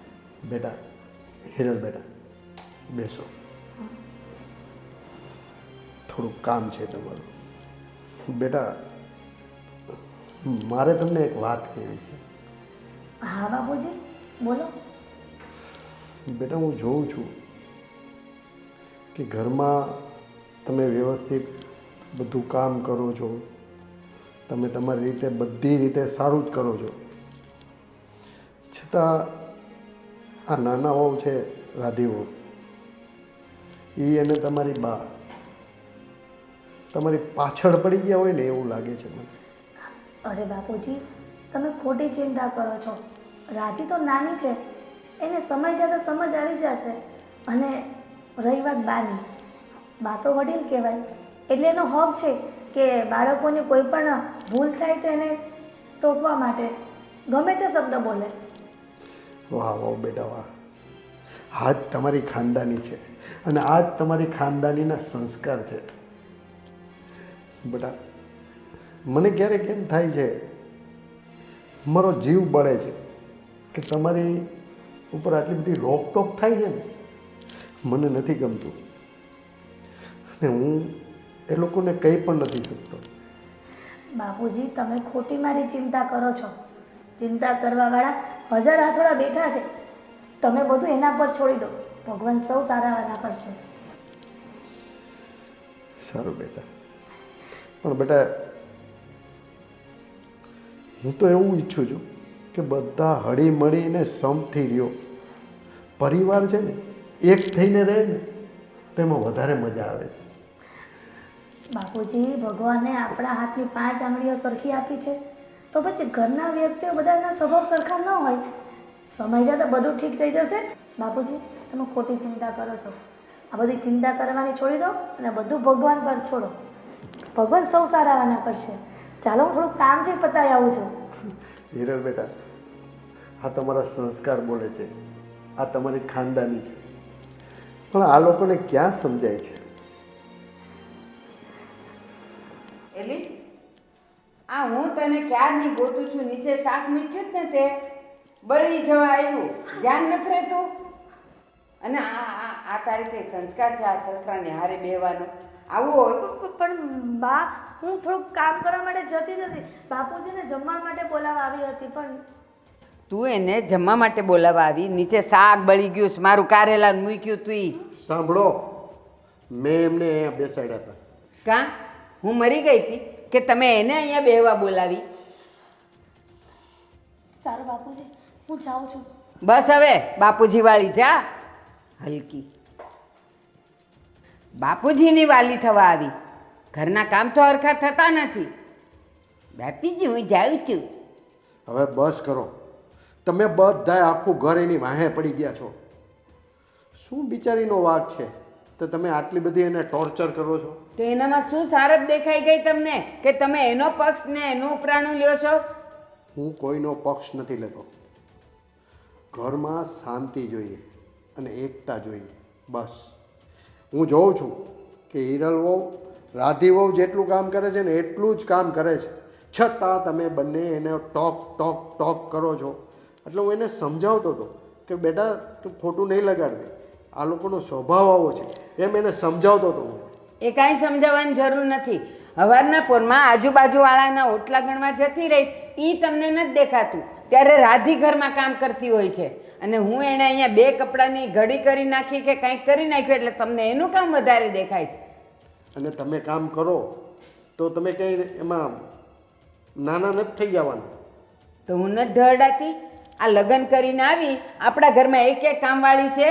બેટા, હિરલ બેટા, બેસો. થોડુંક કામ છે તમારું. બેટા, મારે તમને એક વાત કહેવી છે. હા બાપુજી, બોલો. બેટા, હું જોઉં છું કે ઘરમાં તમે વ્યવસ્થિત બધું કામ કરો છો, તમે તમારી રીતે બધી રીતે સારું જ કરો છો, છતાં આ નાના વહુ છે રાધી વહુ, એ અને તમારી બા તમારી પાછળ પડી ગયા હોય ને એવું લાગે છે મને. અરે બાપુજી, તમે ખોટી ચિંતા કરો છો. રાધી તો નાની છે, એને સમય જતાં સમજ આવી જશે. અને રહી વાત બાની, બા તો વડીલ કહેવાય, એટલે એનો હક છે કે બાળકોની કોઈ પણ ભૂલ થાય તો એને ટોકવા માટે ગમે તે શબ્દ બોલે. વાહ વાહ બેટા વાહ, આ જ તમારી ખાનદાની છે અને આ જ તમારી ખાનદાનીના સંસ્કાર છે. બેટા, મને ક્યારેક એમ થાય છે, મારો જીવ બળે છે કે તમારી ઉપર આટલી બધી રોકટોક થાય છે ને, મને નથી ગમતું અને હું એ લોકોને કંઈ પણ નથી શકતો. બાપુજી, તમે ખોટી મારી ચિંતા કરો છો. ચિંતા કરવાવાળા હજાર હાથોડા બેઠા છે. તમે બધું એના પર છોડી દો. ભગવાન સૌ સારાવાના પર છે. સારું બેટા, પણ બેટા, હું તો એવું ઈચ્છું છું કે બધા હળી મળીને સમથી રહ્યો. પરિવાર છે ને એક થઈને રહે ને તેમાં વધારે મજા આવે છે. બાપુજી, ભગવાને આપણા હાથની 5 આંગળીઓ સરખી આપી છે, તો પછી ઘરના વ્યક્તિઓ બધાના સ્વભાવ સરખા ન હોય. સમય જતાં બધું ઠીક થઈ જશે. બાપુજી, તમે ખોટી ચિંતા કરો છો. આ બધી ચિંતા કરવાની છોડી દો અને બધું ભગવાન પર છોડો. ભગવાન સૌ સારાવાના કરશે. ચાલો, હું થોડુંક કામ છે, પતાવી આવું છું. હિરલ બેટા, આ તમારા સંસ્કાર બોલે છે, આ તમારી ખાનદાની છે, પણ આ લોકોને ક્યાં સમજાય છે? એલી, આ હું તને ક્યારની ગોતું છું, નીચે શાક મૂક્યું જ ને તે બળી જવા આવ્યું, ધ્યાન નથી રહેતું. અને આ તારી કઈ સંસ્કાર છે આ સસરાને હારે બેહવાનો? આવું હોય? પણ બા, હું થોડુંક કામ કરવા માટે જતી નથી. બાપુજીને જમવા માટે બોલાવવા આવી હતી. પણ તું એને જમવા માટે બોલાવવા આવી, નીચે શાક બળી ગયું છે, મારું કારેલા મૂક્યું તું ઈ. સાંભળો, મેં એમને અહીંયા બેસાડ્યા હતા. કાં હું મરી ગઈ હતી કે તમે એને અહીંયા બેહવા બોલાવી? સારું બાપુજી, હું જાઉં છું. બસ હવે બાપુજી વાળી જા. હલકી બાપુજીની વાલી થવા આવી. ઘરના કામ તો હરખા થતા નથી. બાપીજી, હું જાઉં છું. હવે બસ કરો. તમે બધાય આખું ઘર એની વાહે પડી ગયા છો. શું બિચારીનો વાંક છે તો તમે આટલી બધી એને ટોર્ચર કરો છો? તો એનામાં શું સારપ દેખાઈ ગઈ તમને કે તમે એનો પક્ષ ને એનું ઉપરાણું લ્યો છો? હું કોઈનો પક્ષ નથી લેતો. ઘરમાં શાંતિ જોઈએ અને એકતા જોઈએ, બસ. હું જોઉં છું કે હિરલ વહુ રાધી વહુ જેટલું કામ કરે છે ને એટલું જ કામ કરે છે, છતાં તમે બંને એને ટોક ટોક ટોક કરો છો. એટલે હું એને સમજાવતો હતો કે બેટા, તું ખોટું નહીં લગાડતી, આ લોકોનો સ્વભાવ આવો છે, એમ એને સમજાવતો હતો હું. એ કાંઈ સમજાવવાની જરૂર નથી. હવારના પોરમાં આજુબાજુવાળાના ઓટલા ગણવા જતી રહી, એ તમને નથી દેખાતું. ત્યારે રાધી ઘરમાં કામ કરતી હોય છે અને હું એણે અહીંયા 2 કપડાની ઘડી કરી નાખી કે કંઈક કરી નાખ્યું એટલે તમને એનું કામ વધારે દેખાય છે. અને તમે કામ કરો તો તમે કંઈ એમાં નાના નથી થઈ જવાના. તો હું નથી ઢળડાતી? આ લગ્ન કરીને આવી, આપણા ઘરમાં એક કામવાળી છે,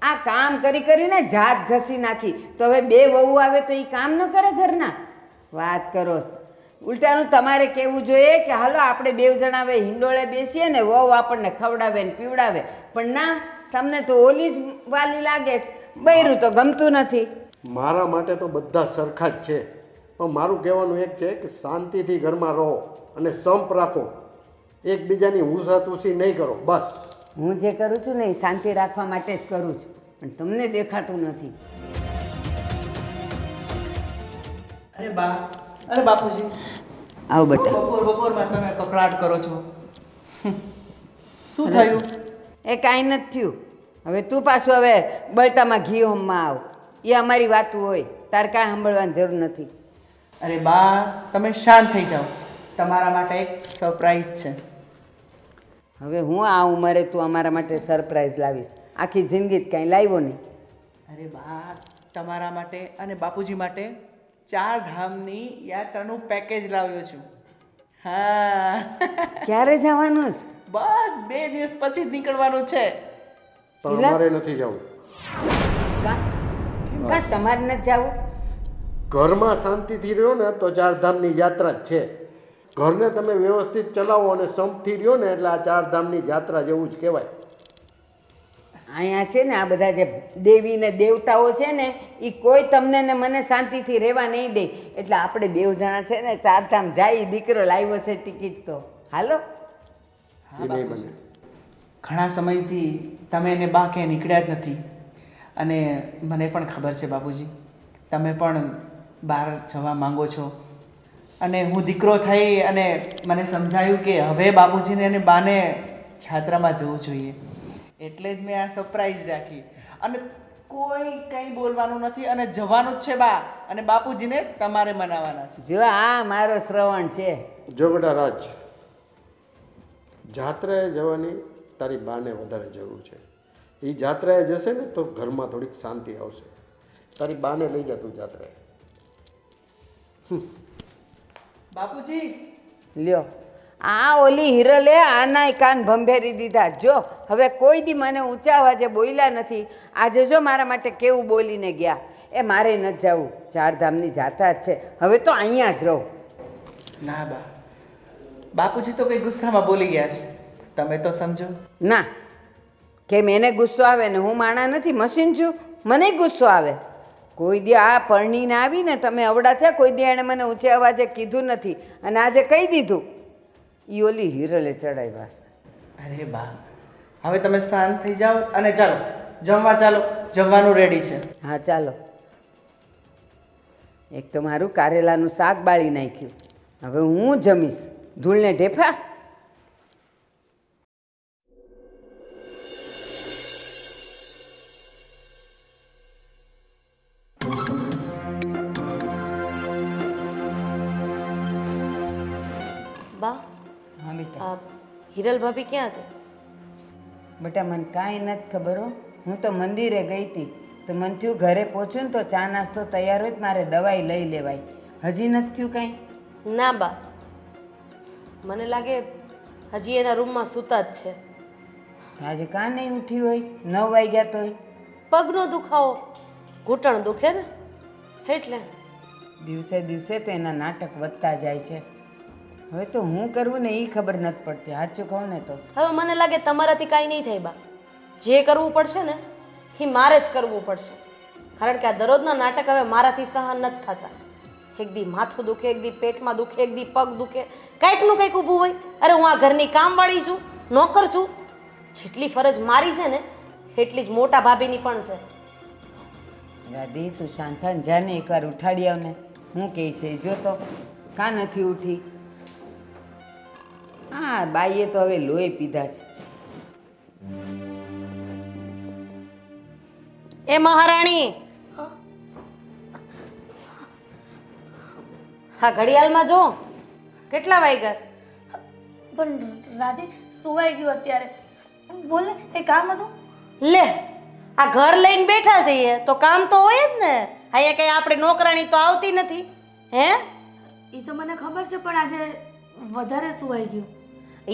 આ કામ કરી કરીને જાત ઘસી નાખી. તો હવે 2 વહુ આવે તો એ કામ ન કરે ઘરના? વાત કરો. ઉલટાનું તમારે કહેવું જોઈએ કે હાલો આપણે 2 જણા હવે હિંડોળે બેસીએ ને વહુ આપણને ખવડાવે ને પીવડાવે. પણ ના, તમને તો ઓલી જ વાલી લાગે છે, બૈરું તો ગમતું નથી. મારા માટે તો બધા સરખા જ છે, પણ મારું કહેવાનું એક છે કે શાંતિથી ઘરમાં રહો અને સંપ રાખો, એકબીજાની હુંસાતુસી નહીં કરો, બસ. હું જે કરું છું ને એ શાંતિ રાખવા માટે જ કરું છું, પણ તમને દેખાતું નથી. અરે બા, અરે બાપુજી, આવો બેટા. બપોરમાં તમે કકળાટ કરો છો. શું થયું? એ કાંઈ નથી થયું. હવે તું પાછું હવે બળતામાં ઘી હોમમાં આવ. એ અમારી વાતું હોય, તારે કાંઈ સાંભળવાની જરૂર નથી. અરે બા, તમે શાંત થઈ જાઓ. તમારા માટે એક સરપ્રાઈઝ છે. હવે હું આ ઉંમરે તું અમારા માટે સરપ્રાઈઝ લાવીશ? આખી જિંદગી જ કાંઈ લાવ્યો નહીં. અરે બા, તમારા માટે અને બાપુજી માટે 4 ધામની યાત્રાનું પેકેજ લાવ્યો છું. હા. ક્યારે જવાનું છે? બસ 2 દિવસ પછી જ નીકળવાનું છે. પણ અમારે નથી જવું. કાં તમારે નથી જવું? ઘરમાં શાંતિથી રહ્યો ને તો 4 ધામની યાત્રા જ છે. ઘરને તમે વ્યવસ્થિત ચલાવો અને સંપથી રહ્યો ને એટલે આ 4 ધામની યાત્રા જેવું જ કહેવાય. અહીંયા છે ને આ બધા જે દેવી ને દેવતાઓ છે ને એ કોઈ તમને ને મને શાંતિથી રહેવા નહીં દે. એટલે આપણે 2 જણા છે ને 4 ધામ જાય. દીકરો લાવ્યો છે ટિકિટ તો હાલો. એ નહીં બને. ઘણા સમયથી તમે એને બા ક્યાંય નીકળ્યા જ નથી અને મને પણ ખબર છે બાપુજી, તમે પણ બહાર જવા માંગો છો. અને હું દીકરો થઈ અને મને સમજાયું કે હવે બાપુજીને અને બાને યાત્રામાં જવું જોઈએ, એટલે જ મેં આ સરપ્રાઈઝ રાખી. અને કોઈ કંઈ બોલવાનું નથી અને જવાનું જ છે બા, અને બાપુજીને તમારે મનાવવાના છે. જો આ મારો શ્રવણ છે. જો બેટા રાજ, જાત્રાએ જવાની તારી બાને વધારે જરૂર છે. એ જાત્રાએ જશે ને તો ઘરમાં થોડીક શાંતિ આવશે. તારી બાને લઈ જા તું જાત્રાએ. બાપુજી, લ્યો આ ઓલી હિરલે આનાય કાન ભંભેરી દીધા. જો હવે કોઈ દી મને ઊંચા અવાજે બોલ્યા નથી. આજે જો મારા માટે કેવું બોલીને ગયા. એ મારે નથી જવું. 4 ધામની જાત્રા જ છે. હવે તો અહીંયા જ રહું. ના બા, બાપુજી તો કઈ ગુસ્સામાં બોલી ગયા છે, તમે તો સમજો. ના, કેમ એને ગુસ્સો આવે ને? હું માણા નથી, મશીન છું. મને ગુસ્સો આવે. કોઈ દી આ પરણીને આવીને તમે અવડા થયા, કોઈ દી એણે મને ઊંચે અવાજે કીધું નથી અને આજે કહી દીધું. એ ઓલી હિરલે ચડાવ્યા છે. અરે બા, હવે તમે શાંત થઈ જાઓ અને ચાલો જમવા ચાલો. જમવાનું રેડી છે. હા ચાલો. એક તો મારું કારેલાનું શાક બાળી નાખ્યું. હવે હું જમીશ. ધૂળને ઢેફા. બા, હા બેટા. આ હિરલ ભાભી ક્યાં છે? બેટા મને કાંઈ નથી ખબર હો. હું તો મંદિરે ગઈ હતી તો મને થયું ઘરે પહોંચું ને તો ચા નાસ્તો તૈયાર હોય તો મારે દવાઈ લઈ લેવાય. હજી નથી થયું કાંઈ? ના બા, મને લાગે હજી એના રૂમમાં સૂતા જ છે. આજે કાં નહીં ઉઠી હોય? 9 વાગ્યા તોય. પગનો દુખાવો, ઘૂંટણ દુખે ને એટલે. દિવસે દિવસે તો એના નાટક વધતા જાય છે. હવે તો હું કરવું ને એ ખબર નથી પડતી. સાચું કહું ને તો હવે મને લાગે તમારાથી કાંઈ નહીં થાય બા. જે કરવું પડશે ને એ મારે જ કરવું પડશે, કારણ કે આ દરરોજના નાટક હવે મારાથી સહન નથી થતા. એક દી માથું દુખે, એક દી પેટમાં દુખે, એક દી પગ દુખે, કંઈકનું કંઈક ઊભું હોય. અરે હું આ ઘરની કામવાળી છું, નોકર છું. જેટલી ફરજ મારી છે ને એટલી જ મોટા ભાભીની પણ છે. દાદી તું શાંત થા ને જાને એકવાર ઉઠાડી આવ ને. હું કહે છે જો તો કાં નથી ઉઠી. હા બાઈએ તો હવે લોહી પીધા છે. એ મહારાણી, હા ઘડિયાળમાં જો કેટલા વાગ્યા? પણ રાધી સુવાઈ ગયું અત્યારે. બોલ ને, એ કામ હતું. લે, આ ઘર લઈને બેઠા છીએ તો કામ તો હોય જ ને. અહીંયા કઈ આપણે નોકરાણી તો આવતી નથી હે? એ તો મને ખબર છે, પણ આજે વધારે સુવાઈ ગયું.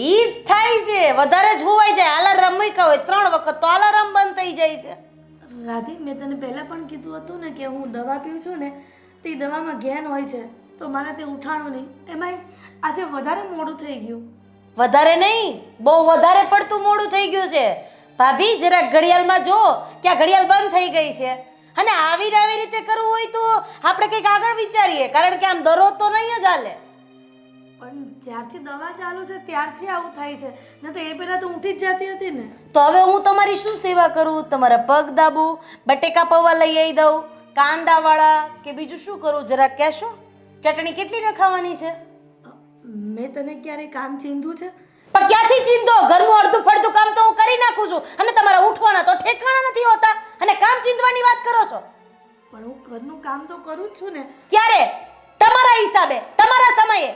ઈ જ થાય છે, વધારે જ હોવાઈ જાય. અલાર્મ મૂક્યા હોય 3 વખત તો અલાર્મ બંધ થઈ જાય છે. રાધી, મેં તને પહેલાં પણ કીધું હતું ને કે હું દવા પીઉં છું ને તે દવામાં ઘેન હોય છે, તો મને તે ઉઠાણું નહીં. એમાંય આજે વધારે મોડું થઈ ગયું. વધારે નહીં, બહુ વધારે પડતું મોડું થઈ ગયું છે. ભાભી જરાક ઘડિયાળમાં જો કે આ ઘડિયાળ બંધ થઈ ગઈ છે. અને આવી રીતે કરવું હોય તો આપણે કંઈક આગળ વિચારીએ, કારણ કે આમ દરરોજ તો નહીં જ હાલે. પણ જ્યારથી દવા ચાલુ છે ત્યારથી આવું થાય છે ને તો એ પહેલાં તો ઉઠી જ જતી હતી ને. તો હવે હું તમારી શું સેવા કરું? તમારા પગ દાબું, બટેકા પૌવા લઈ આવી દઉં, કાંદાવાળા કે બીજું શું કરું જરાક કહેશો? ચટણી કેટલી ને ખાવાની છે? મેં તને ક્યારે કામ ચીંધું છે? પણ ક્યાંથી ચીંધો? ઘરનું અડધું ફડધું કામ તો હું કરી નાખું છું અને તમારા ઉઠવાના તો ઠેકાણા નથી હોતા અને કામ ચીંધવાની વાત કરો છો. પણ હું ઘરનું કામ તો કરું જ છું ને. ક્યારે? તમારા હિસાબે, તમારા સમયે.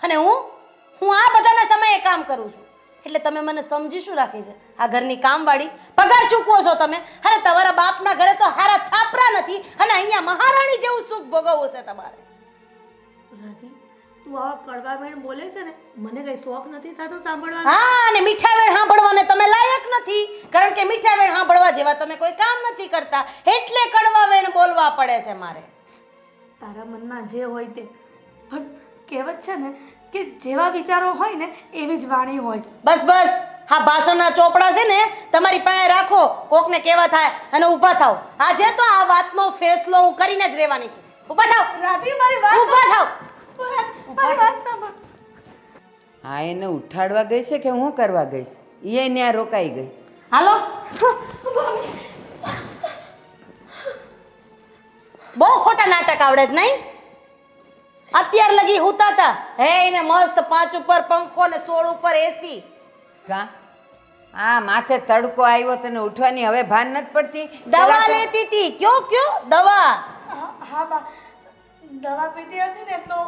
અને હું આ બધાના સમયે કામ કરું છું. એટલે તમે મને સમજી શું રાખી છે? આ ઘરની કામવાળી પગાર ચૂકવો છો તમે અને તમારા બાપના ઘરે તો હારા છાપરા નથી અને અહીંયા મહારાણી જેવું સુખ ભોગવવું છે તમારે. રાધી, તું આવા કડવા વેણ બોલે છે ને, મને કઈ શોખ નથી થતો સાંભળવાનો. હા, અને મીઠા વેણ સાંભળવાને તમે લાયક નથી કારણ કે મીઠા વેણ સાંભળવા જેવા તમે કોઈ કામ નથી કરતા એટલે કડવા વેણ બોલવા પડે છે મારે. તારા મનમાં જે હોય તે, પણ કહેવત છે ને કે જેવા વિચારો હોય ને એવી જ વાણી હોય. બસ બસ, હા ભાષણના ચોપડા છે ને તમારી પાસે રાખો, કોકને કેવા થાય અને ઊભા થાવ. આજે તો આ વાતનો ફેસલો હું કરીને જ રહેવાની છું. ઊભા થાવ રાધી, મારી વાત ઊભા થાવ. મારી વાત સાંભળ. હા, એને ઉઠાડવા ગઈ છે કે હું કરવા ગઈશ? એ ત્યાં રોકાઈ ગઈ. હાલો. બહુ ખોટા નાટક આવડે જ નહીં? અત્યાર લગી હુતા હતા હે એને મસ્ત 5 ઉપર પંખો ને 16 ઉપર એસી. કા આ માથે તડકો આવ્યો તને ઉઠવાની હવે ભાન નથી પડતી? દવા લેતી હતી. કયો દવા? હા બા, દવા પીધી હતી ને તો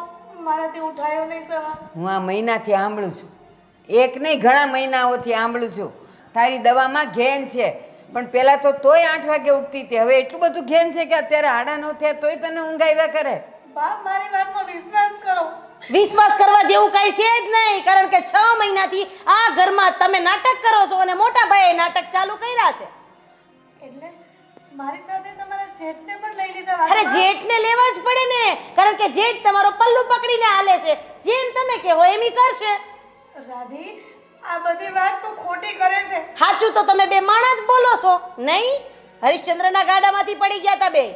મારાથી ઉઠાયો નહીં સવાર. હું આ મહિનાથી સાંભળું છું, એક નહીં ઘણા મહિનાઓથી સાંભળું છું તારી દવામાં ઘેન છે. પણ પહેલાં તો તોય 8 વાગે ઉઠતી હતી, હવે એટલું બધું ઘેન છે કે અત્યારે 9:30 થયા તોય તને ઊંઘ આવ્યા કરે. બા, મારી વાતનો વિશ્વાસ કરો. વિશ્વાસ કરવા જેવું કઈ છે જ નહીં કારણ કે 6 મહિનાથી આ ઘરમાં તમે નાટક કરો છો અને મોટા ભાઈએ નાટક ચાલુ કર્યા છે. એટલે મારી સાથે તમારા જેઠને પણ લઈ લીધા. અરે જેઠને લેવા જ પડે ને કારણ કે જેઠ તમારો પલ્લુ પકડીને હાલે છે. જેમ તમે કહો એમ ઈ કરશે. રાધી, આ બધી વાત તો ખોટી કરે છે. સાચું તો તમે બે માણા જ બોલો છો નહીં? હરિશ્ચંદ્રના ગાડામાંથી પડી ગયા તા બે.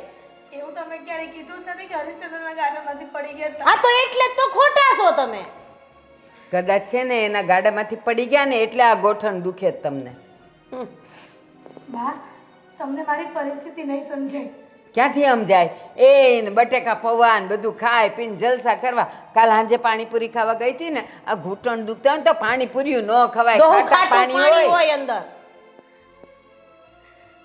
એવું તમે ક્યારે કીધું જ નથી કે હરિશ્ચંદ્રના ગાડામાંથી પડી ગયા હતા. હા તો એટલે જ તો ખોટા છો તમે. કદાચ છે ને એના ગાડામાંથી પડી ગયા ને એટલે આ ગોઠણ દુખે જ તમને. બા, તમને મારી પરિસ્થિતિ નહીં સમજાય. ક્યાંથી સમજાય? એ બટેકા પૌવા ને બધું ખાય પીને જલસા કરવા. કાલ સાંજે પાણીપુરી ખાવા ગઈ હતી ને, આ ઘૂંટણ દુખતા હોય તો પાણીપુરી ન ખવાય, ખાટા પાણી હોય અંદર.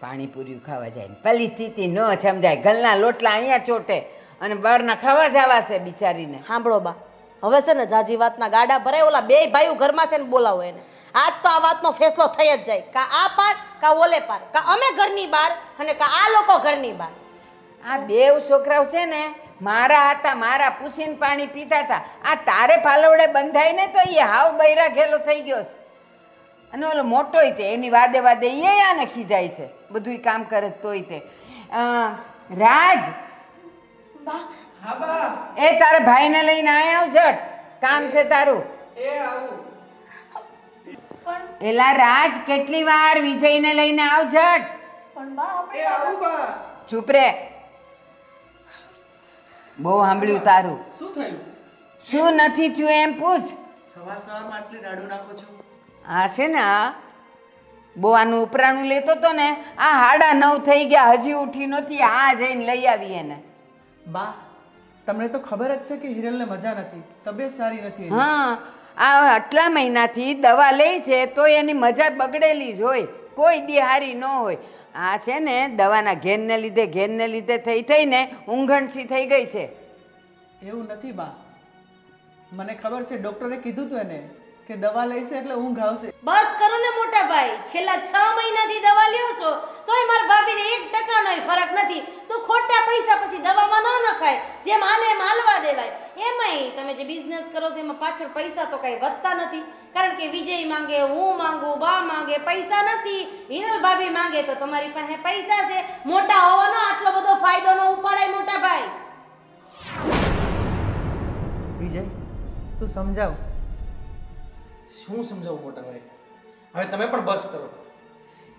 પાણીપુરી ખાવા જાય ને પેલી સ્થિતિ ન સમજાય. ગલના લોટલા અહીંયા ચોટે અને બહારના ખાવા જવા છે બિચારીને. સાંભળો બા, હવે છે ને જાજી વાતના ગાડા ભરાય. ઓલા બે ભાઈઓ ઘરમાં છે ને બોલાવો એને. આજ તો આ વાતનો ફેસલો થઈ જ જાય. કા આ પાર કા ઓલે પાર, કા અમે ઘરની બહાર અને કા આ લોકો ઘરની બહાર. આ બેવ છોકરાઓ છે ને મારા હતા, મારા પૂછીને પાણી પીતા હતા. આ તારે પાલવડે બંધાય ને તો એ હાવ બૈરા ઘેલો થઈ ગયો છે. અને ઓલો મોટોય તે એની વાદે વાદે એ આને ખીજાય છે, બધું કામ કરે તોય તે. રાજ, બા, હા બા, એ તારા ભાઈને લઈને આય આવ ઝટ, કામ છે તારું. એ આવું. પણ એલા રાજ, કેટલી વાર વિજયને લઈને આવ ઝટ. પણ બા, આપણે એ આવું બા. ચૂપ રે, બહુ સાંભળ્યું તારું. શું થયું? શું નથી થયું એમ પૂછ. સવારમાં આટલી રાડું નાખો છો? આ છે ને આ બહુ આનું ઉપરાણું લેતો તો ને, આ 9:30 થઈ ગયા હજી ઉઠી નથી. આ જઈને લઈ આવી એને. બા, તમને તો ખબર જ છે કે હિરલને મજા નથી, તબિયત સારી નથી એની. હા, આ આટલા મહિનાથી દવા લે છે તો એની મજા બગડેલી જ હોય, કોઈ દી હારી ન હોય. આ છે ને દવાના ઘેનને લીધે થઈને ઊંઘણસી થઈ ગઈ છે. એવું નથી બા, મને ખબર છે ડોક્ટરે કીધું તું એને કે દવા લઈશે એટલે ઊંઘ આવશે. બસ કરો ને મોટા ભાઈ, છેલ્લા 6 મહિનાથી દવા લ્યો છો તોય મારા ભાભીને 1% નોય ફરક નથી. તો ખોટા પૈસા પછી દવામાં ન નખાય, જેમ હાલે એમ હાલવા દેવાય. એમાંય તમે જે બિઝનેસ કરો છો એમાં પાછળ પૈસા તો કઈ વધતા નથી કારણ કે વિજય માંગે, હું માંગુ, બા માંગે, પૈસા નથી. હિરલ ભાભી માંગે તો તમારી પાસે પૈસા છે. મોટા હોવાનો આટલો બધો ફાયદો ન ઉપાડાય મોટા ભાઈ. વિજય, તું સમજાવ. શું સમજાવું મોટા ભાઈ? હવે તમે પણ બસ કરો.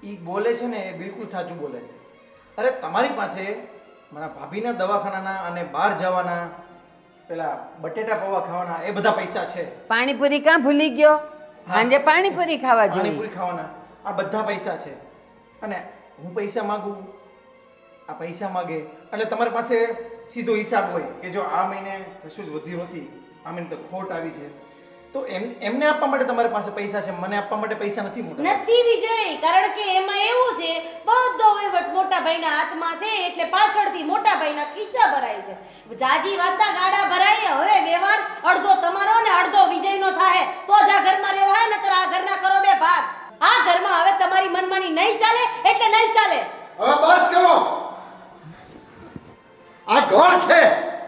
એ બોલે છે ને એ બિલકુલ સાચું બોલે. અરે તમારી પાસે મારા ભાભીના દવાખાનાના અને બહાર જવાના પેલા બટેટા પૌવા ખાવાના એ બધા પૈસા છે. પાણીપુરી કાં ભૂલી ગયો? સાંજે પાણીપુરી ખાવા જોઈએ. પાણીપુરી ખાવાના આ બધા પૈસા છે. અને હું પૈસા માંગુ, આ પૈસા માગે એટલે તમારી પાસે સીધો હિસાબ હોય કે જો આ મહિને કશું જ વધ્યું નથી, આ મહિને તો ખોટ આવી છે, તો એમને આપવા માટે તમારી પાસે પૈસા છે, મને આપવા માટે પૈસા નથી. મોટા નથી વિજય, કારણ કે એમાં એવું છે બધો વહીવટ મોટા ભાઈના હાથમાં છે, એટલે પાછળથી મોટા ભાઈના ખીચા ભરાય છે. જાજી વાતના ગાડા ભરાય. હવે વ્યવહાર અડધો તમારો ને અડધો વિજયનો થાય તો જ આ ઘરમાં રહેવાય, નતર આ ઘરના કરો બે ભાગ. આ ઘરમાં હવે તમારી મનમાની નહીં ચાલે એટલે નહીં ચાલે. હવે બસ કરો. આ ઘર છે,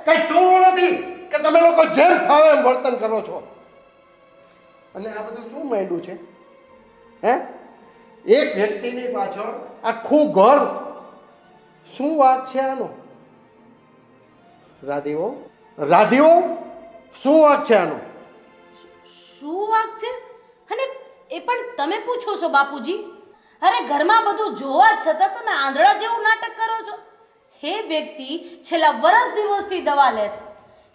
કઈ ચોરું નથી કે તમે લોકો જેમ ફાવે એમ વર્તન કરો છો. અને આ બધું શું માંડ્યું છે? હે, એક વ્યક્તિની પાછળ આખું ઘર. શું વાત છે આનો? રાધીઓ, રાધીઓ, શું વાત છે આનો? શું વાક છે? અને એ પણ તમે પૂછો છો બાપુજી? અરે ઘરમાં બધું જોવા છતાં તમે આંધળા જેવું નાટક કરો છો. હે વ્યક્તિ છેલ્લા વર્ષ દિવસથી દવા લે છે.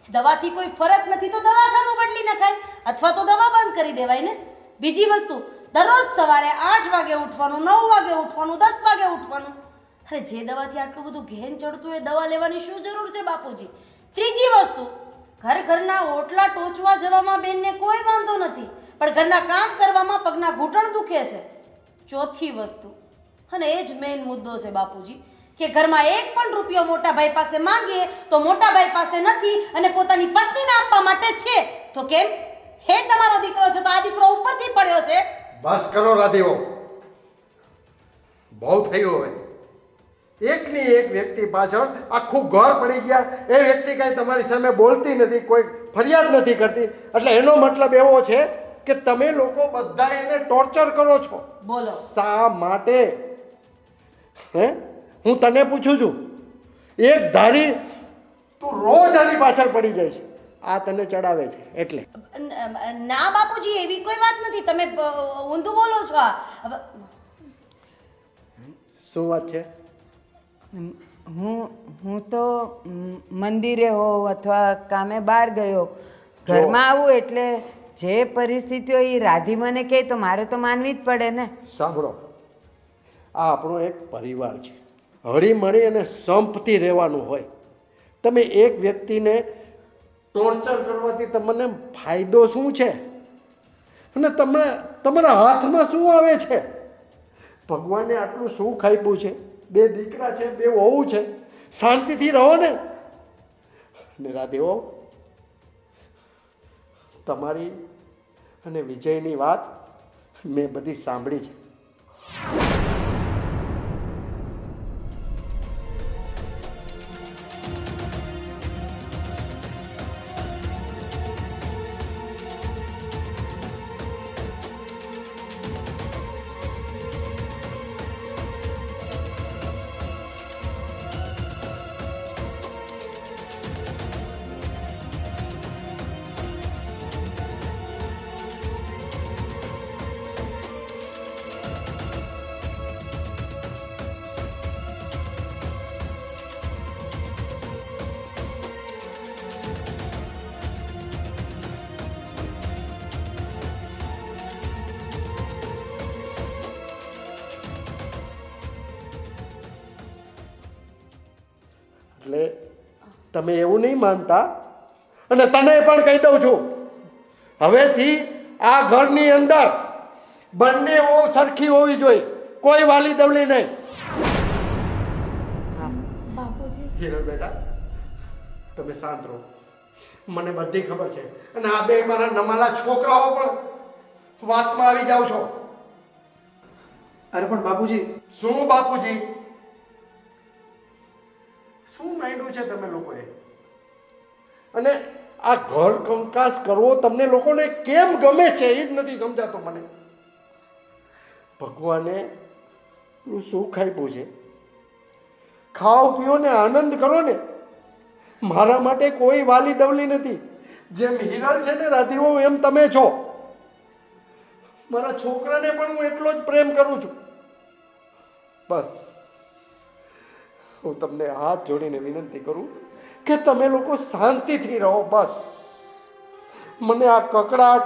દવાથી કોઈ ફરક નથી તો દવાખાનું બદલી નખાય અથવા તો દવા બંધ કરી દેવાય ને. બીજી વસ્તુ, દરરોજ સવારે 8 વાગે ઉઠવાનું, 9 વાગે ઉઠવાનું, 10 વાગે ઉઠવાનું. અરે જે દવાથી આટલું બધું ઘેન ચડતું એ દવા લેવાની શું જરૂર છે બાપુજી? ત્રીજી વસ્તુ, ઘરના ઓટલા ટોચવા જવામાં બેનને કોઈ વાંધો નથી, પણ ઘરના કામ કરવામાં પગના ઘૂંટણ દુખે છે. ચોથી વસ્તુ, અને એ જ મેઇન મુદ્દો છે બાપુજી, કે ઘરમાં એક પણ રૂપિયો મોટા ભાઈ પાસે માંગીએ તો મોટા ભાઈ પાસે નથી અને પોતાની પત્નીને આપવા માટે છે. તો કેમ? હે તમારો દીકરો છે તો આ દીકરો ઉપરથી પડ્યો છે. બસ કરો રાધીઓ, બહુ થયું. હવે એકની એક વ્યક્તિ પાછળ આખું ઘર પડી ગયા. એ વ્યક્તિ કઈ તમારી સામે બોલતી નથી, કોઈ ફરિયાદ નથી કરતી, એટલે એનો મતલબ એવો છે કે તમે લોકો બધા એને ટોર્ચર કરો છો. બોલો. શા માટે? હે, હું તને પૂછું છું. એક ધારી તું રોજ આની પાછળ પડી જાય છે, આ તને ચડાવે છે એટલે. ના બાપુજી, એવી કોઈ વાત નથી. તમે ઊંધું બોલો છો. શું વાત છે? હું તો મંદિરે હોઉં અથવા કામે બહાર ગયો, ઘરમાં આવું એટલે જે પરિસ્થિતિ હોય એ રાધી મને કહે તો મારે તો માનવી જ પડે ને. સાંભળો, આ આપણો એક પરિવાર છે, હળી મળી અને સંપથી રહેવાનું હોય. તમે એક વ્યક્તિને ટોર્ચર કરવાથી તમને ફાયદો શું છે? અને તમને તમારા હાથમાં શું આવે છે? ભગવાને આટલું સુખ આપ્યું છે, 2 દીકરા છે, 2 વહુ છે, શાંતિથી રહો ને. ને રાધેઓ, તમારી અને વિજયની વાત મેં બધી સાંભળી છે. એટલે તમે એવું નહીં માનતા, અને તને પણ કહી દઉં છું, હવેથી આ ઘરની અંદર બંને વહુ સરખી હોવી જોઈએ, કોઈ વાલી દવલી નહીં. બાપુજી, હિરલ બેટા, તમે શાંત રહો. મને બધી ખબર છે, અને આ બે મારા નમાલા છોકરાઓ પણ વાતમાં આવી જાવ છો. અરે પણ બાપુજી, શું બાપુજી? શું માંડ્યું છે તમે લોકોએ? અને આ ઘર કંકાસ કરવો તમને લોકોને કેમ ગમે છે એ જ નથી સમજાતો મને. ભગવાને સુખ આપ્યું છે, ખાઓ પીઓ ને આનંદ કરો ને. મારા માટે કોઈ વાલી દવલી નથી. જેમ હિરલ છે ને રાધીઓ, એમ તમે છો. મારા છોકરાને પણ હું એટલો જ પ્રેમ કરું છું. બસ હું તમને હાથ જોડીને વિનંતી કરું કે તમે લોકો શાંતિથી રહો. બસ મને આ કકડાટ,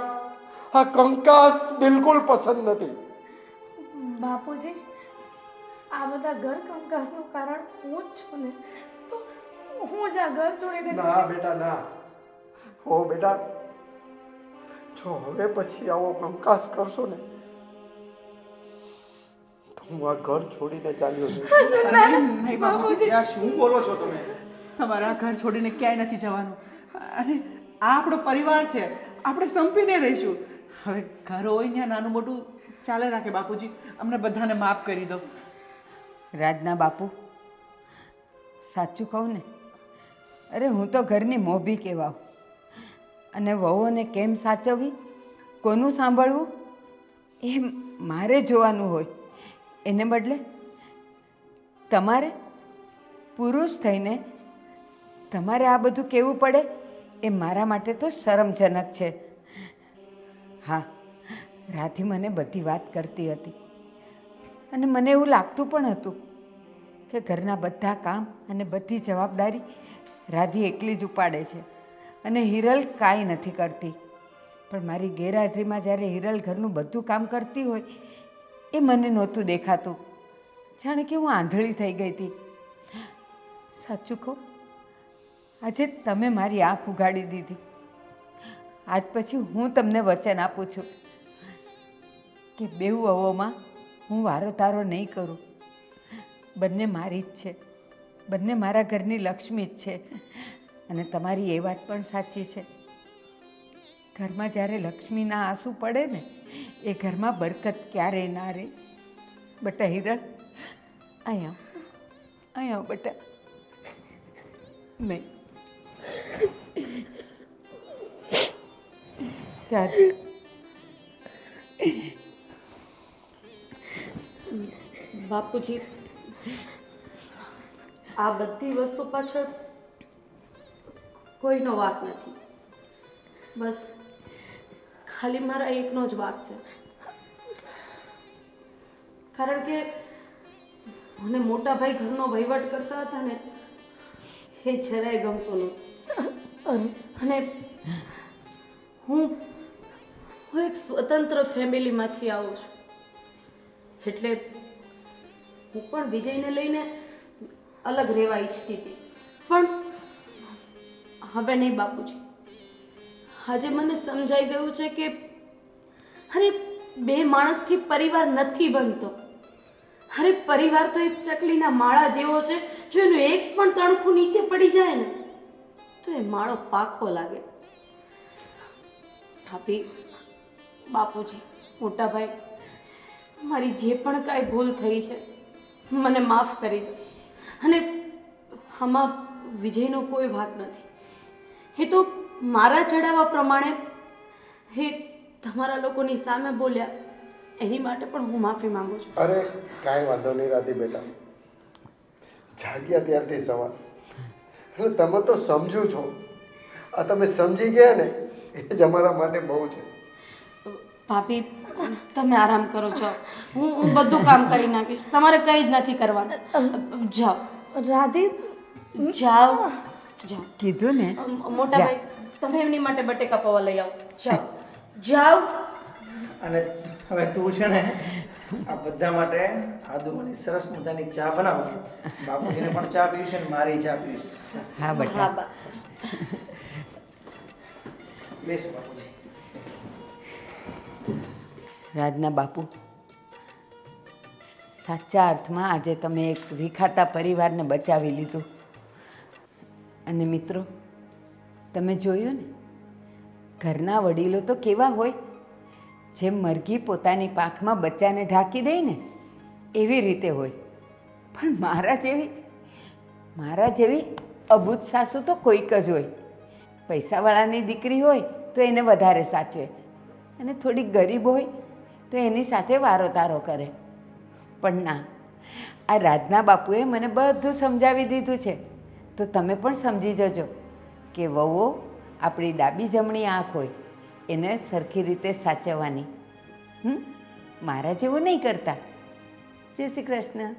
આ કંકાસ બિલકુલ પસંદ નથી. બાપુજી, આ બધા ઘર કંકાસનું કારણ હું જ છું ને, તો હું જ આ ઘર છોડીને ના બેટા ના. ઓ બેટા, જો હવે પછી આવો કંકાસ કરશો ને તો હું આ ઘર છોડીને ચાલ્યો જઈશ. નહીં બાપુજી, આ શું બોલો છો તમે? તમારા ઘર છોડીને ક્યાંય નથી જવાનું. અને આ આપણો પરિવાર છે, આપણે સંપીને રહીશું. હવે ઘર હોય ત્યાં નાનું મોટું ચાલે રાખે બાપુજી. અમને બધાને માફ કરી દો. રાજના બાપુ, સાચું કહું ને, અરે હું તો ઘરની મોભી કહેવાઉં. અને વહુઓને કેમ સાચવવી, કોનું સાંભળવું, એ મારે જોવાનું હોય. એને બદલે તમારે પુરુષ થઈને તમારે આ બધું કહેવું પડે, એ મારા માટે તો શરમજનક છે. હા, રાધી મને બધી વાત કરતી હતી અને મને એવું લાગતું પણ હતું કે ઘરના બધા કામ અને બધી જવાબદારી રાધી એકલી જ ઉપાડે છે અને હિરલ કાંઈ નથી કરતી. પણ મારી ગેરહાજરીમાં જ્યારે હિરલ ઘરનું બધું કામ કરતી હોય એ મને નહોતું દેખાતું. જાણે કે હું આંધળી થઈ ગઈ હતી. સાચું કહું, આજે તમે મારી આંખ ઉઘાડી દીધી. આજ પછી હું તમને વચન આપું છું કે બેઉ વહુઓમાં હું વારો તારો નહીં કરું. બંને મારી જ છે, બંને મારા ઘરની લક્ષ્મી જ છે. અને તમારી એ વાત પણ સાચી છે, ઘરમાં જ્યારે લક્ષ્મીના આંસુ પડે ને એ ઘરમાં બરકત ક્યારેય ના રહે. બેટા હિરલ, અહીંયા અહીંયા બેટા. નહીં ત્યારે બાપુજી, આ બધી વસ્તુ પાછળ કોઈનો વાંક નથી. બસ ખાલી મારા એકનો જ વાંક છે. કારણ કે મને મોટા ભાઈ ઘરનો વહીવટ કરતા હતા ને, એ જરાય ગમતું નહોતું. અને હું એક સ્વતંત્ર ફેમિલીમાંથી આવું છું, એટલે હું પણ વિજયને લઈને અલગ રહેવા ઈચ્છતી હતી. પણ હવે નહીં બાપુજી, આજે મને સમજાઈ ગયું છે કે અરે બે માણસથી પરિવાર નથી બનતો. અરે પરિવાર તો એક ચકલીના માળા જેવો છે, જો એનું એક પણ તણખું નીચે પડી જાય ને તો એ માળો પાખો લાગે. ભાભી, બાપુજી, મોટા ભાઈ, મારી જે પણ કાંઈ ભૂલ થઈ છે મને માફ કરી દો. અને આમાં વિજયનો કોઈ ભાગ નથી. એ તો મારા ચડાવવા પ્રમાણે એ તમારા લોકોની સામે બોલ્યા, એની માટે પણ હું માફી માંગુ છું. અરે કાંઈ વાંધો નહીં રાધી બેટા, જાગ્યા ત્યારથી સવાર. એટલે તમે તો સમજો છો, આ તમે સમજી ગયા ને એ જ અમારા માટે બહુ છે. ભાભી, તમે આરામ કરો છો, હું બધું કામ કરી નાખીશ. તમારે કંઈ જ નથી કરવાનું. જાઓ રાધી, જાઓ જાઓ. કીધું ને. મોટા ભાઈ, તમે એમની માટે બટેકા પૌવા લઈ આવો. જાઓ જાઓ. અને હવે તું છે ને આ બધા માટે આદુની સરસ મજાની ચા બનાવો. બાપુજીને પણ ચા પીવી છે ને મારી ચા પીવી છે. ચા. હા બેટા. હા બા. બેસ બાપુજી. રાજના બાપુ, સાચા અર્થમાં આજે તમે એક વિખાતા પરિવારને બચાવી લીધું. અને મિત્રો, તમે જોયું ને, ઘરના વડીલો તો કેવા હોય, જેમ મરઘી પોતાની પાંખમાં બચ્ચાને ઢાંકી દે ને એવી રીતે હોય. પણ મારા જેવી અબૂત સાસુ તો કોઈક જ હોય. પૈસાવાળાની દીકરી હોય તો એને વધારે સાચવે, અને થોડીક ગરીબ હોય તો એની સાથે વારો તારો કરે. પણ ના, આ રાજના બાપુએ મને બધું સમજાવી દીધું છે. તો તમે પણ સમજી જજો કે વહુઓ આપણી ડાબી જમણી આંખ હોય, એને સરખી રીતે સાચવવાની. મારા જેવું નહીં કરતા. જય શ્રી કૃષ્ણ.